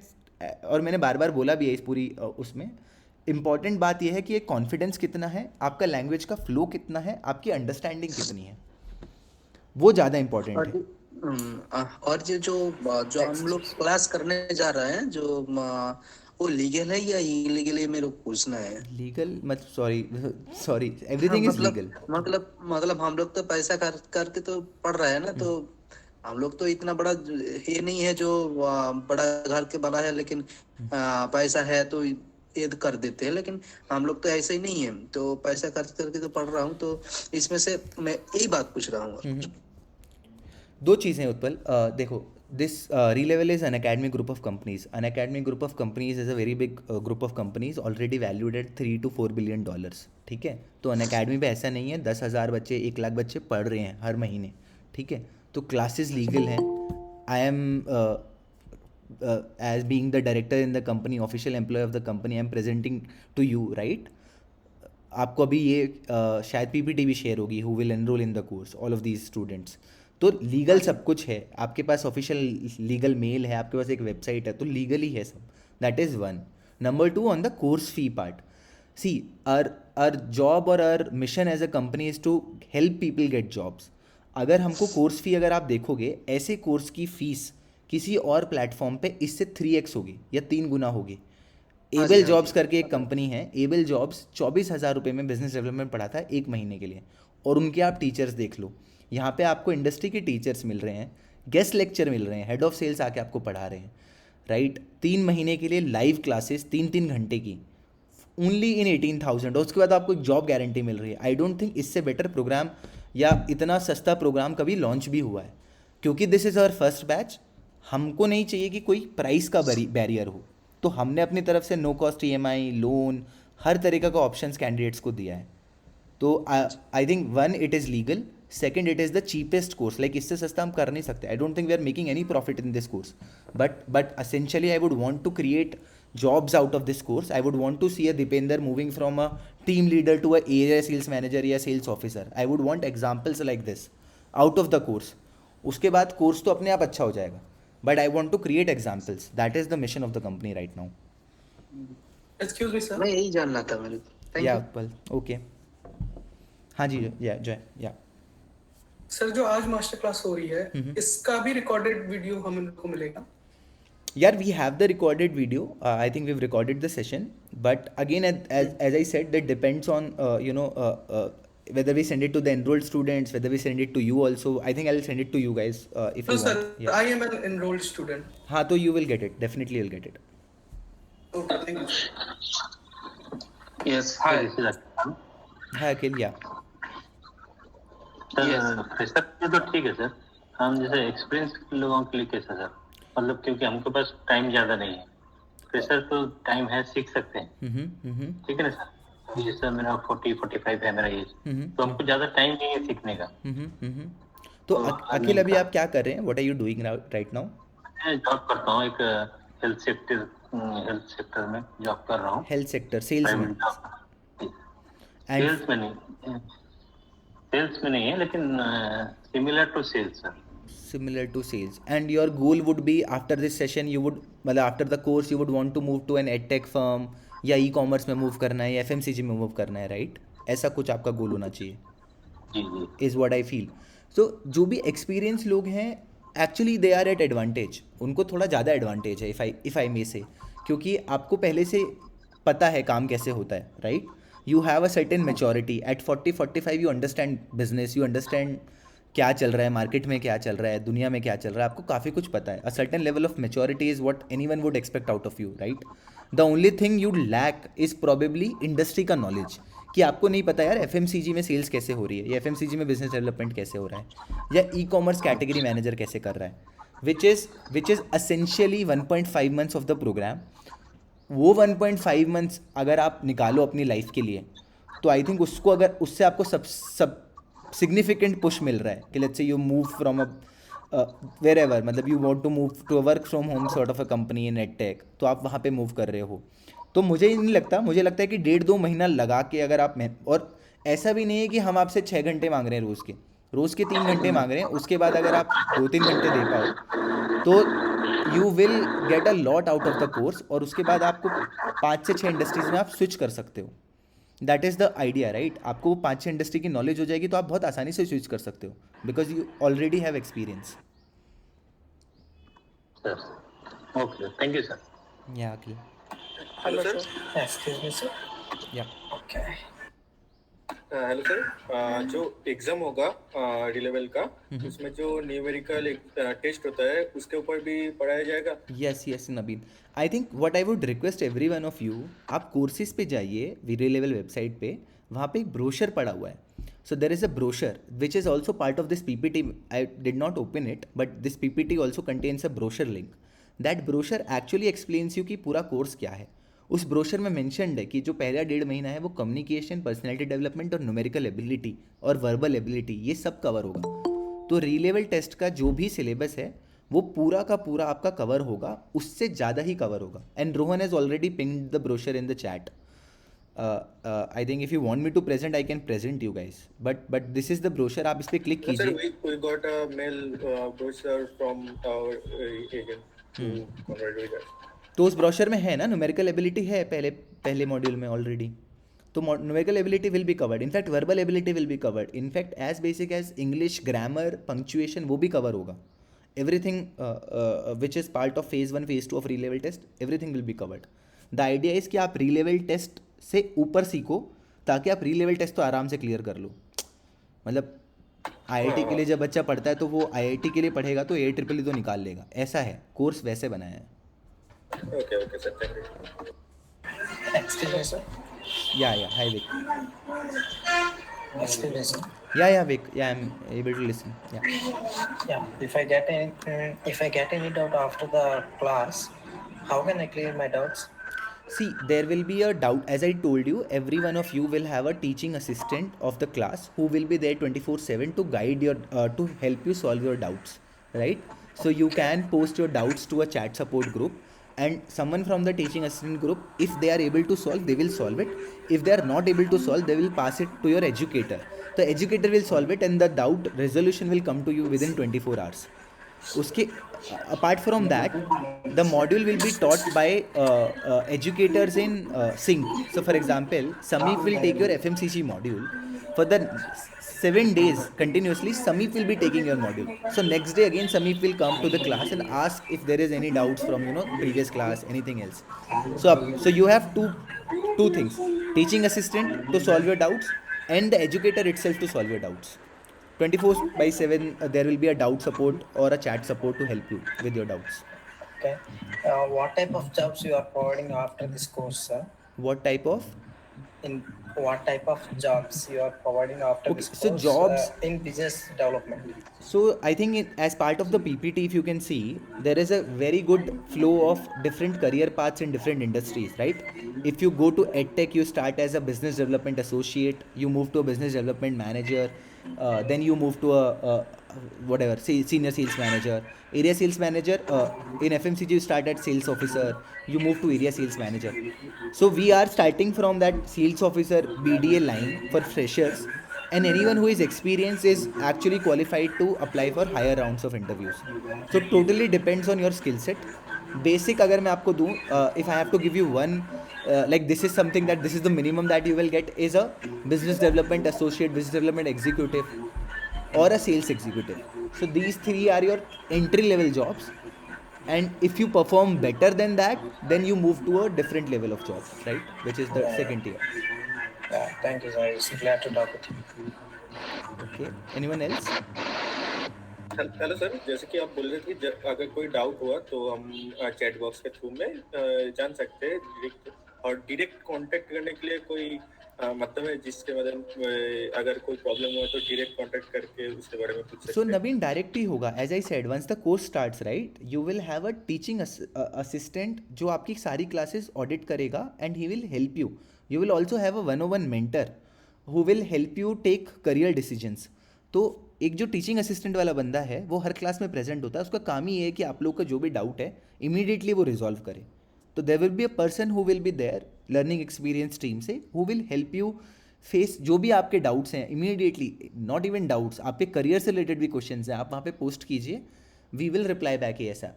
और मैंने बार बार बोला भी है इस पूरी उसमें, इम्पॉर्टेंट बात यह है कि एक कॉन्फिडेंस कितना है, आपका लैंग्वेज का फ्लो कितना है, आपकी अंडरस्टैंडिंग कितनी है, वो ज़्यादा इंपॉर्टेंट है। और ये जो हम लोग क्लास करने जा रहे हैं, जो वो लीगल है या इलीगल है, मेरे को पूछना है। लीगल मत, सॉरी एवरीथिंग इज लीगल। मतलब हम लोग तो पैसा करके तो पढ़ रहे हैं ना, तो हम लोग तो इतना बड़ा ये नहीं है जो बड़ा घर के बना है, लेकिन पैसा है तो ये कर देते हैं, लेकिन हम लोग तो ऐसे ही नहीं है, तो पैसा खर्च करके तो पढ़ रहा हूँ। तो इसमें से मैं यही बात पूछ रहा हूँ। दो चीज़ें उत्पल, देखो, this Relevel is an academic group of companies. An academic group of companies is a very big group of companies already valued at $3 to $4 billion. ठीक है? तो अन अकेडमी पे ऐसा नहीं है 10,000 बच्चे, 1 लाख बच्चे पढ़ रहे हैं हर महीने, ठीक है? तो क्लासेस लीगल हैं। I am as being the director in the company, official employee of the company, I am presenting to you, right? आपको अभी ये शायद पीपीटी भी शेयर होगी, who will enrol in the course, all of these students. तो legal सब कुछ है, आपके पास ऑफिशियल लीगल मेल है, आपके पास एक वेबसाइट है, तो लीगली है सब। That is one. Number 2, on the course fee part, see our job और our mission as a company is to help people get jobs. अगर हमको कोर्स फी, अगर आप देखोगे, ऐसे कोर्स की फ़ीस किसी और प्लेटफॉर्म पे इससे 3x होगी या 3 गुना होगी। एबल जॉब्स करके एक कंपनी है, एबल जॉब्स 24,000 रुपये में बिजनेस डेवलपमेंट पढ़ाता है 1 महीने के लिए, और उनके आप टीचर्स देख लो। यहाँ पे आपको इंडस्ट्री के टीचर्स मिल रहे हैं, गेस्ट लेक्चर मिल रहे हैं, हेड ऑफ सेल्स आके आपको पढ़ा रहे हैं, राइट? 3 महीने के लिए लाइव क्लासेस 3-3 घंटे की, ओनली इन 18,000, और उसके बाद आपको एक जॉब गारंटी मिल रही है। आई डोंट थिंक इससे बेटर प्रोग्राम या इतना सस्ता प्रोग्राम कभी लॉन्च भी हुआ है, क्योंकि this is our first batch. हमको नहीं चाहिए कि कोई प्राइस का बैरियर हो, तो हमने अपनी तरफ से नो कॉस्ट EMI, लोन, हर तरीका का ऑप्शंस कैंडिडेट्स को दिया है। तो I think 1, it is legal, second, it is the cheapest course. Like इससे सस्ता हम कर नहीं सकते। I don't think we are making any profit in this course, but essentially I would want to create jobs out of this course. I would want to see a Dipender moving from a team leader to a area sales manager या sales officer. I would want examples like this out of the course. उसके बाद course तो अपने आप अच्छा हो जाएगा, but I want to create examples. That is the mission of the company right now. Excuse me sir, मैं यही जानना था मेरे को। Thank Yeah, you. Utpal. Okay. हाँ जी, जय, yeah. सर जो आज मास्टर क्लास हो रही है इसका भी रिकॉर्डेड वीडियो हम लोग को मिलेगा? Yeah, we have the recorded video. I think we've recorded the session, but again, as I said, that depends on whether we send it to the enrolled students, whether we send it to you also. I think I'll send it to you guys if No you sir, want. Yeah. I am an enrolled student. हाँ, तो you will get it. Definitely, you'll get it. Okay, thank you. Yes, hi. This is Akram. Hi, Akhil. Yeah. Sir fresher के तो ठीक है sir, हम जैसे experience लोगों के लिए कैसा सर, मतलब क्योंकि हमके पास टाइम ज़्यादा नहीं है, फ्रेशर तो टाइम है, सीख सकते हैं, ठीक है ना सर। जैसे मेरा 40-45 है मेरा एज, तो हमको ज़्यादा टाइम नहीं है सीखने का। तो अखिल अभी आप क्या कर रहे हैं? What are you doing right now? मैं जॉब करता हूँ, एक हेल्थ सेक्टर में जॉब कर रहा हूँ। Health sector, sales में. And सेल्स में नहीं, सेल्स में नहीं है, लेकिन similar to sales sir. similar to sales. And your goal would be after this session, you would, मतलब after the course, you would want to move to an edtech firm या e-commerce में move करना है या FMCG में move करना है, right? ऐसा कुछ आपका गोल होना चाहिए. जी जी। Is what I feel. So जो भी experienced लोग हैं, actually they are at advantage. उनको थोड़ा ज़्यादा advantage है, if I may say, क्योंकि आपको पहले से पता है काम कैसे होता है, right? You have a certain maturity. At 40-45 you understand business, you understand क्या चल रहा है मार्केट में, क्या चल रहा है दुनिया में, क्या चल रहा है, आपको काफ़ी कुछ पता है. A certain level of maturity is what anyone would expect out of you, right? The only thing you lack is probably industry का नॉलेज, कि आपको नहीं पता यार FMCG में सेल्स कैसे हो रही है, या FMCG में बिजनेस डेवलपमेंट कैसे हो रहा है, या ई-कॉमर्स कैटेगरी मैनेजर कैसे कर रहा है, which is essentially 1.5 months of the programme. वो 1.5 मंथ्स अगर आप निकालो अपनी लाइफ के लिए, तो आई थिंक उसको अगर उससे आपको सब सिग्निफिकेंट पुश मिल रहा है कि let's say you move from a wherever, मतलब you want to move to a work from home sort of a company in edtech, तो आप वहाँ पे मूव कर रहे हो. तो मुझे नहीं लगता, मुझे लगता है कि 1.5-2 महीना लगा के अगर आप और ऐसा भी नहीं है कि हम आपसे 6 घंटे मांग रहे हैं रोज़ के 3 घंटे मांग रहे हैं, उसके बाद अगर आप 2-3 घंटे दे पाओ तो you will get a lot out of the course, और उसके बाद आपको 5 से 6 इंडस्ट्रीज में आप स्विच कर सकते हो. That is the idea, right? आपको वो 5-6 इंडस्ट्री की नॉलेज हो जाएगी तो आप बहुत आसानी से स्विच कर सकते हो, because you already have experience. Sir okay, thank you sir. Yeah Akhil. Hello sir. Excuse me sir. Yeah hello sir. जो एग्जाम होगा डी-लेवल का, उसमें जो न्यूमेरिकल टेस्ट होता है उसके ऊपर भी पढ़ाया जाएगा? Yes Nabin. I think what I would request every one of you, आप कोर्सेज पे जाइए वीरे लेवल वेबसाइट पे, वहाँ पे एक ब्रोशर पड़ा हुआ है. So there is a brochure which is also part of this PPT. I did not open it, but this PPT also contains a brochure link. That brochure actually explains you कि पूरा course क्या है. उस brochure में mentioned है कि जो पहला 1.5 महीना है वो कम्युनिकेशन, पर्सनैलिटी डेवलपमेंट और न्यूमेरिकल एबिलिटी और वर्बल एबिलिटी, ये सब कवर होगा. तो री-लेवल टेस्ट का जो भी सिलेबस है वो पूरा का पूरा आपका कवर होगा, उससे ज़्यादा ही कवर होगा. And Rohan has already pinged the brochure in the chat. I think if you want me to present I can present you guys, but this is the brochure. आप इस पर क्लिक Sir, कीजिए. we got a mail brochure from our agent to convert with us. तो उस brochure में है ना, numerical ability है पहले मॉड्यूल में ऑलरेडी. तो numerical ability will be covered. In fact verbal ability will be covered. In fact as basic as English, grammar, punctuation, वो भी कवर होगा. Everything which is part of phase 1 phase 2 of Relevel test, everything will be covered. The idea is कि आप री-लेवल test से ऊपर सीखो, ताकि आप री-लेवल टेस्ट तो आराम से क्लियर कर लो. मतलब IIT के लिए जब बच्चा पढ़ता है तो वो IIT के लिए पढ़ेगा तो AEEE तो निकाल लेगा, ऐसा है. कोर्स वैसे बनाया है. Okay, sir. Thank you. Excuse me sir. Yeah, hi Vic. Excuse me, sir. Yeah, Vic. Yeah, I'm able to listen. Yeah. If I get any doubt after the class, how can I clear my doubts? See, there will be a doubt. As I told you, every one of you will have a teaching assistant of the class who will be there 24/7 to guide your, to help you solve your doubts, right? So you can post your doubts to a chat support group. and someone from the teaching assistant group, if they are able to solve, they will solve it. If they are not able to solve, they will pass it to your educator. The educator will solve it and the doubt resolution will come to you within 24 hours. उसके apart from that, the module will be taught by educators in sync. So for example, Sameep will take your FMCG module for the 7 days continuously. Sameep will be taking your module. So next day again Sameep will come to the class and ask if there is any doubts from previous class, anything else. So you have two things: teaching assistant to solve your doubts and the educator itself to solve your doubts. 24/7 there will be a doubt support or a chat support to help you with your doubts. Okay. What type of jobs you are providing after this course, sir? What type of? In what type of jobs you are providing after this So course jobs in business development? So I think as part of the PPT, if you can see, there is a very good flow of different career paths in different industries, right? If you go to EdTech, you start as a business development associate, you move to a business development manager, then you move to a whatever, senior sales manager, area sales manager. In FMCG, you start at sales officer, you move to area sales manager. So we are starting from that sales officer BDA line for freshers, and anyone who is experienced is actually qualified to apply for higher rounds of interviews. So totally depends on your skill set. Basic अगर मैं आपको दूँ, if I have to give you one, like this is something that this is the minimum that you will get is a business development associate, business development executive, or a sales executive. So these three are your entry level jobs, and if you perform better than that, then you move to a different level of job, right, which is the second tier. Yeah, thank you, sir. It's glad to talk with you. Okay, anyone else? Hello sir, जैसे कि आप बोल रहे थे कि अगर कोई doubt हुआ तो हम चैट बॉक्स के थ्रू में जान सकते हैं डायरेक्ट, और डायरेक्ट कांटेक्ट करने के लिए कोई मतलब है जिसके मतलब अगर कोई प्रॉब्लम हुआ तो डायरेक्ट कांटेक्ट करके उसके बारे में पूछ सकते हैं. So Naveen, direct ही होगा. As I said, once the course starts, right, you will have a teaching assistant जो आपकी सारी classes audit करेगा and he will help you. You will also have a one-on-one mentor who will help you take career decisions. तो एक जो teaching assistant वाला बंदा है वो हर क्लास में प्रेजेंट होता है. उसका काम ही है कि आप लोग का जो भी डाउट है इमीडिएटली वो रिजॉल्व करे. तो there will be a person who will be there, learning experience team से, who will help you face जो भी आपके डाउट्स हैं इमीडिएटली. नॉट इवन डाउट्स, आपके करियर से रिलेटेड भी क्वेश्चंस हैं, आप वहाँ पे पोस्ट कीजिए, वी विल रिप्लाई बैक ऐसा.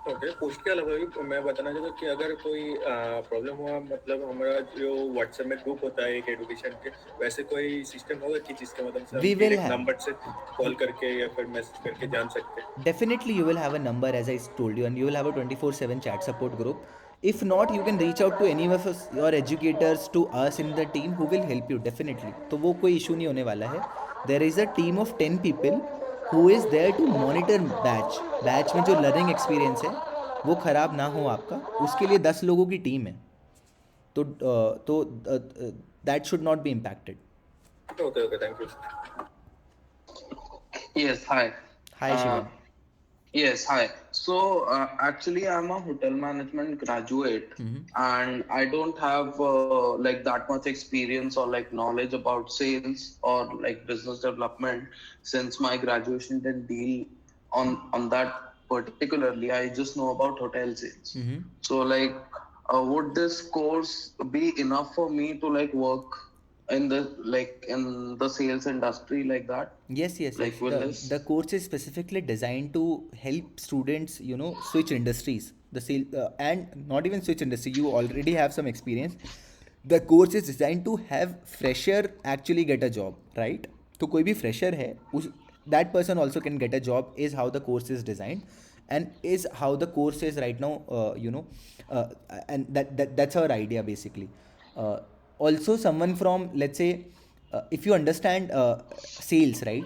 ओके, पोस्ट के अलावा भी मैं बताना चाहता हूँ कि अगर कोई प्रॉब्लम हुआ, मतलब हमारा जो व्हाट्सएप में ग्रुप होता है एक एजुकेशन के, वैसे कोई सिस्टम होगा कि जिसके मदद से हम एक नंबर से कॉल करके या फिर मैसेज करके जान सकते हैं? Definitely you will have a number, as I told you, and you will have a 24/7 chat support group. If not, you can reach out to any of us, your educators, to us in the team who will help you definitely. तो वो कोई issue नहीं होने वाला है. There is a team of 10 people who is there to monitor batch में जो learning experience है वो ख़राब ना हो आपका, उसके लिए 10 लोगों की टीम है. तो that should not be impacted. Okay, thank you. Yes, hi. Hi, Shivam. Yes, hi. So actually, I'm a hotel management graduate, and I don't have like that much experience or like knowledge about sales or like business development, since my graduation didn't deal on that particularly. I just know about hotel sales. So like, would this course be enough for me to like work in the sales industry like that? Yes. Like the course is specifically designed to help students, switch industries. The sale and not even switch industry. You already have some experience. The course is designed to have fresher actually get a job, right? तो कोई भी fresher है, that person also can get a job. Is how the course is designed, and is how the course is right now. And that's our idea basically. Also, someone from, let's say, if you understand sales, right?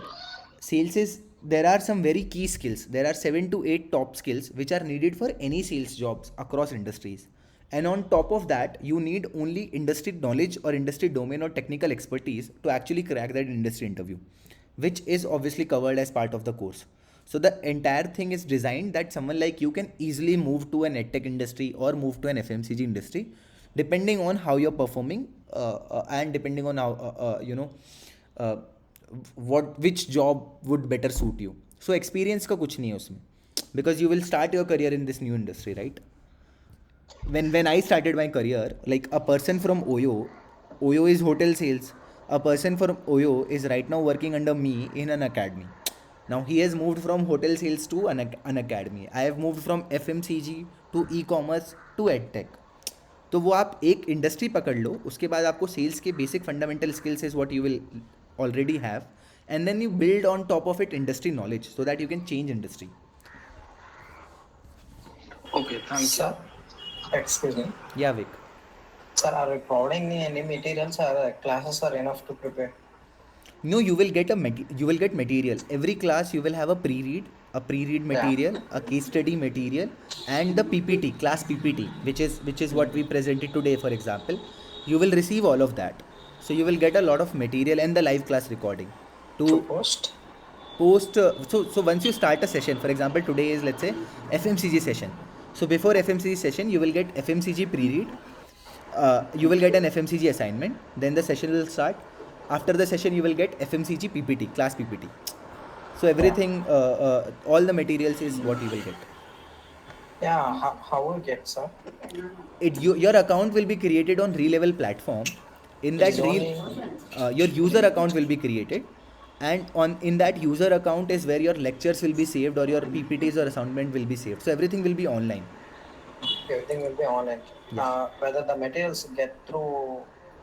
Sales is, there are some very key skills. There are 7 to 8 top skills which are needed for any sales jobs across industries. And on top of that, you need only industry knowledge or industry domain or technical expertise to actually crack that industry interview, which is obviously covered as part of the course. So the entire thing is designed that someone like you can easily move to an edtech industry or move to an FMCG industry, depending on how you're performing and depending on how which job would better suit you. So experience का कुछ नहीं है उसमें, because you will start your career in this new industry, right? when I started my career, like a person from Oyo is hotel sales. A person from Oyo is right now working under me in an academy. Now he has moved from hotel sales to an academy. I have moved from FMCG to e-commerce to edtech. तो वो आप एक industry पकड़ लो, उसके बाद आपको sales के basic fundamental skills is what you will already have, and then you build on top of it industry knowledge so that you can change industry. Okay, thank you. Sir, excuse me. Yeah, Vic. Sir, are we providing any materials or classes are enough to prepare? No, you will get material. Every class you will have a pre-read material, a case study material, and the PPT, class PPT, which is what we presented today, for example. You will receive all of that. So you will get a lot of material and the live class recording. To post? So once you start a session, for example, today is, let's say, FMCG session. So before FMCG session, you will get FMCG pre-read. You will get an FMCG assignment. Then the session will start. After the session, you will get FMCG PPT, class PPT. So everything, all the materials is what you will get. Yeah, how will get, sir? Your account will be created on Relevel platform. In that your user account will be created, and in that user account is where your lectures will be saved, or your PPTs or assignment will be saved. So everything will be online. Everything will be online. Yeah. Whether the materials get through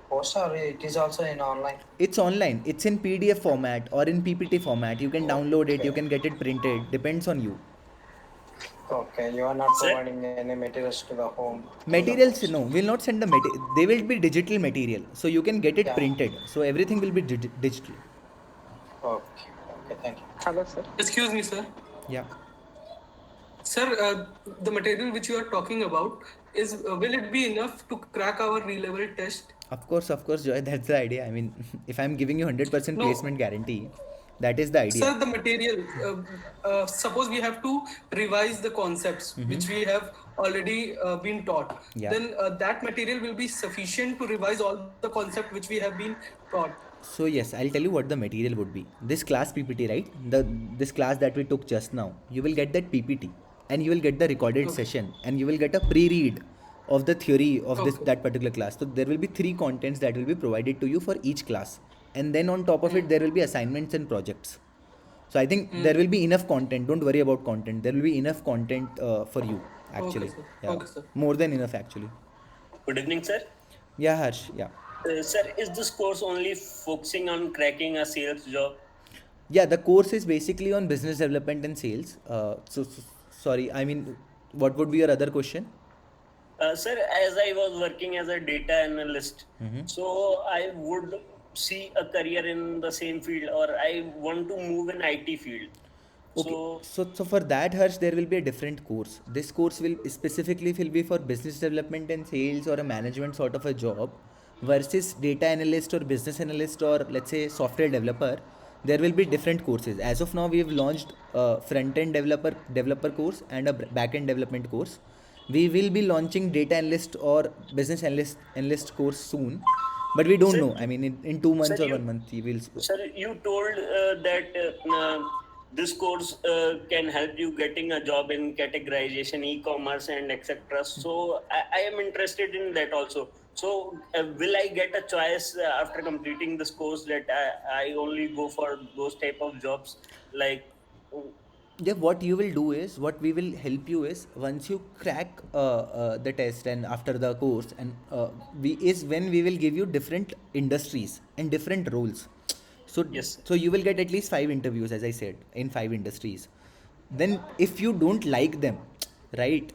post or it is also in online? It's online. It's in PDF format or in PPT format. You can download it. You can get it printed. Depends on you. Okay, you are not providing any materials to the home. Materials, no, we'll not send the material. They will be digital material. So you can get it printed. So everything will be digital. Okay, thank you. Hello, sir. Excuse me, sir. Yeah. Sir, the material which you are talking about is will it be enough to crack our re-level test? Of course, Joy. That's the idea. I mean, if I'm giving you 100% placement guarantee, that is the idea. Sir, the material, suppose we have to revise the concepts which we have already been taught. Yeah. Then that material will be sufficient to revise all the concept which we have been taught. So yes, I'll tell you what the material would be. This class PPT, right? This class that we took just now, you will get that PPT, and you will get the recorded session, and you will get a pre-read of the theory of that particular class. So there will be 3 contents that will be provided to you for each class, and then on top of it there will be assignments and projects. So I think there will be enough content. Don't worry about content. There will be enough content for you actually. Okay, sir. Yeah. Okay, sir. More than enough actually. Good evening, sir. Yeah, Harsh. Yeah. Sir, is this course only focusing on cracking a sales job? Yeah, the course is basically on business development and sales. Sorry, I mean, what would be your other question? Sir, as I was working as a data analyst, so I would see a career in the same field, or I want to move in IT field. Okay. So for that, Harsh, there will be a different course. This course will be for business development and sales, or a management sort of a job, versus data analyst or business analyst, or let's say software developer. There will be different courses. As of now, we have launched a front-end developer course and a back-end development course. We will be launching data analyst or business analyst course soon, but we don't know. I mean, in 2 months or 1 month, we will. Sir, you told that this course can help you getting a job in categorization, e-commerce, and etc. So I am interested in that also. So will I get a choice after completing this course that I only go for those type of jobs? Like, Yeah, what you will do is, what we will help you is, once you crack the test and after the course, and when we will give you different industries and different roles. So Yes. So you will get at least 5 interviews, as I said, in 5 industries. Then if you don't like them, right?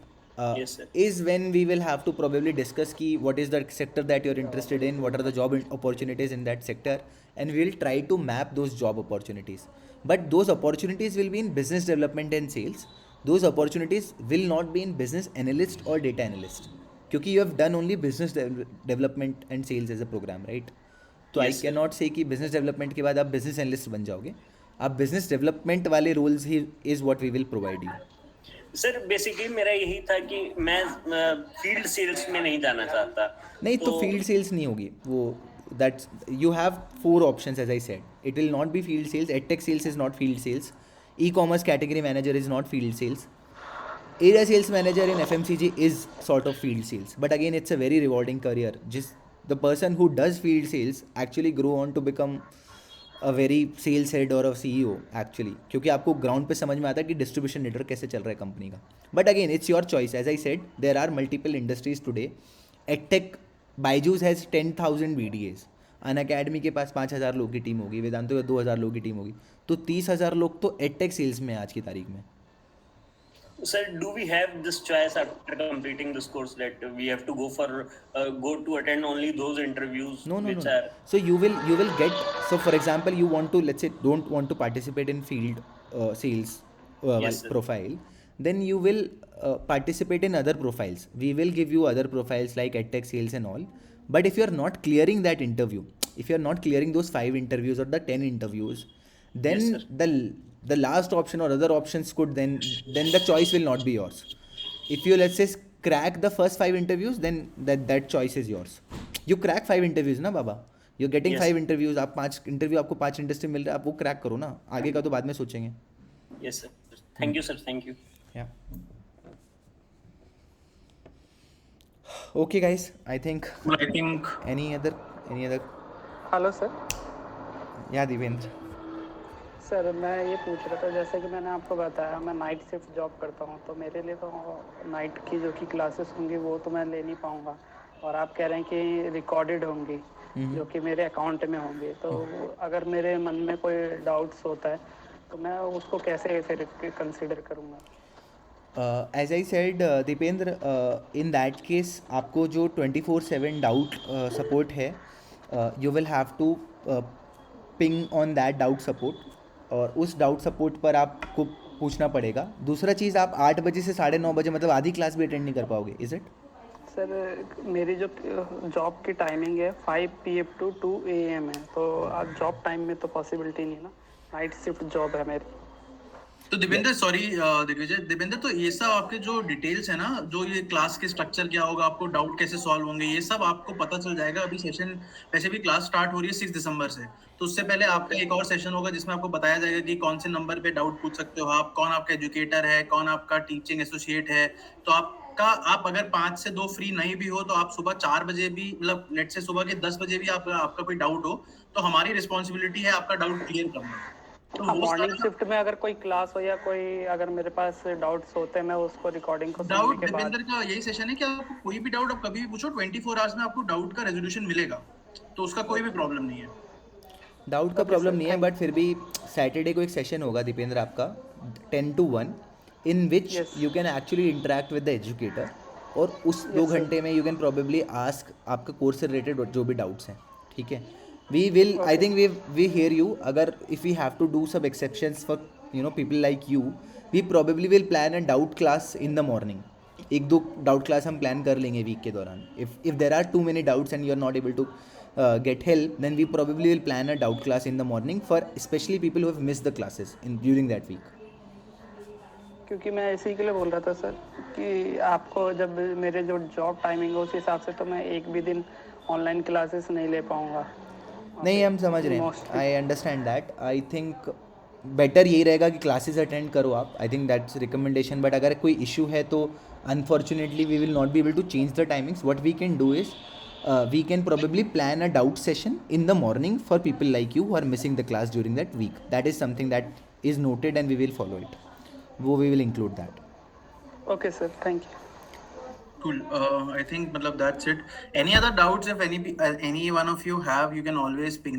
Yes, sir. Is when we will have to probably discuss what is the sector that you're interested in, what are the job opportunities in that sector, and we'll try to map those job opportunities. But those opportunities will be in business development and sales. Those opportunities will not be in business analyst or data analyst, because you have done only business development and sales as a program, right? So Yes, I sir. cannot say कि business development के बाद आप business analyst बन जाओगे. आप business development वाले roles he is what we will provide you. Sir basically मेरा यही था कि मैं फील्ड सेल्स में नहीं जाना चाहता. नहीं तो फील्ड सेल्स नहीं होगी वो. That's, you have 4 options, as I said. It will not be field sales. EdTech sales is not field sales. E-commerce category manager is not field sales. area sales manager in FMCG is sort of field sales, but again it's a very rewarding career. Just the person who does field sales actually grow on to become a very sales head or a CEO actually, क्योंकि आपको ground पे समझ में आता है कि distribution network कैसे चल रहा है कंपनी का. But again it's your choice. As I said there are multiple industries today. Edtech Byju's has 10,000 BDAs. Unacademy के पास 5,000 लोग की टीम होगी, वेदांतो के 2,000 लोग की टीम होगी, तो 30,000 लोग तो एडटेक सेल्स में आज की तारीख में. Sir, do we have this choice after completing this course that we have to go to attend only those interviews? No. Are... So you will get. So for example, you want to, let's say, don't want to participate in field sales Yes, sir. profile. Then you will participate in other profiles. We will give you other profiles like EdTech sales and all. But if you are not clearing that interview, if you are not clearing those 5 interviews or the 10 interviews, then Yes, sir. the last option or other options could then the choice will not be yours. If you, let's say, crack the first 5 interviews, then that choice is yours. You crack 5 interviews ना बाबा, you're getting Yes. 5 interviews. आप 5 interview, आपको 5 industry मिल रहा है, आप वो crack करो ना, आगे का तो बाद में सोचेंगे. Yes, sir. Thank you, sir. Thank you. Yeah. Okay guys, I think Well, I think any other hello sir. yeah, Divendra. Sir मैं ये पूछ रहा था, जैसे कि मैंने आपको बताया मैं नाइट शिफ्ट जॉब करता हूँ, तो मेरे लिए तो नाइट की जो कि क्लासेस होंगी वो तो मैं ले नहीं पाऊँगा, और आप कह रहे हैं कि रिकॉर्डेड होंगी जो कि मेरे अकाउंट में होंगी. तो अगर मेरे मन में कोई डाउट्स होता है तो मैं उसको कैसे फिर कंसिडर करूँगा? As I said, Dipendra, in that case आपको जो 24/7 डाउट सपोर्ट है, you will have to ping on that doubt support, और उस डाउट सपोर्ट पर आपको पूछना पड़ेगा. दूसरा चीज़, आप 8 बजे से 9:30 बजे मतलब आधी क्लास भी अटेंड नहीं कर पाओगे. Is it? सर मेरी जो जॉब की टाइमिंग है 5 PM to 2 AM है, तो आप जॉब टाइम में तो पॉसिबिलिटी नहीं ना, नाइट शिफ्ट जॉब है मेरी. तो दीपेंद्र, सॉरी दिग्विजय, दीपेंद्र, तो ये सब आपके जो डिटेल्स है ना, जो ये क्लास के स्ट्रक्चर क्या होगा, आपको डाउट कैसे सॉल्व होंगे, ये सब आपको पता चल जाएगा. अभी सेशन, वैसे भी क्लास स्टार्ट हो रही है 6 दिसंबर से, तो उससे पहले आपका एक और सेशन होगा जिसमें आपको बताया जाएगा कि कौन से नंबर पे डाउट पूछ सकते हो आप, कौन आपका एजुकेटर है, कौन आपका टीचिंग एसोसिएट है. तो आप अगर 5 से 2 फ्री नहीं भी हो तो आप सुबह 4 बजे भी, मतलब लेट से सुबह के 10 बजे भी आपका कोई डाउट हो तो हमारी रिस्पॉन्सिबिलिटी है आपका डाउट क्लियर करना. तो हाँ, मॉर्निंग शिफ्ट में अगर कोई क्लास हो या कोई अगर मेरे पास डाउट्स होते हैं, मैं उसको रिकॉर्डिंग को डाउट, सुनने के बाद. दीपेंद्र का यही सेशन है कि आपको कोई भी डाउट आप कभी भी पूछो, 24 आवर्स में आपको डाउट का रेजोल्यूशन मिलेगा, तो उसका कोई भी प्रॉब्लम नहीं है. डाउट का प्रॉब्लम नहीं है, बट फिर भी सैटरडे को एक सेशन होगा दीपेंद्र आपका 10 to 1, in which you can actually interact with the educator, और उस 2 घंटे में यू कैन प्रोबेबली आस्क आपका कोर्स से रिलेटेड जो भी डाउट्स हैं. ठीक है, we will I think we hear you. अगर if we have to do some exceptions for people like you, we probably will plan a doubt class in the morning. 1-2 doubt class हम plan कर लेंगे week के दौरान. if there are too many doubts and you are not able to get help, then we probably will plan a doubt class in the morning for especially people who have missed the classes during that week. क्योंकि मैं इसी के लिए बोल रहा था sir कि आपको जब मेरे जो जॉब टाइमिंग है उस हिसाब से तो मैं एक भी दिन ऑनलाइन क्लासेस नहीं ले पाऊँगा. नहीं, हम समझ रहे हैं, I understand that. I think better यही रहेगा कि क्लासेस अटेंड करो आप. I think that's recommendation. But अगर कोई इशू है तो unfortunately we will not be able to change the timings. What we can do is we can probably plan a doubt session in the morning for people like you who are missing the class during that week. That is something that is noted and we will follow it. वो we will include that. Okay sir, thank you. Cool. I think that's it. Any other doubts, if any one of you have, you can always ping us.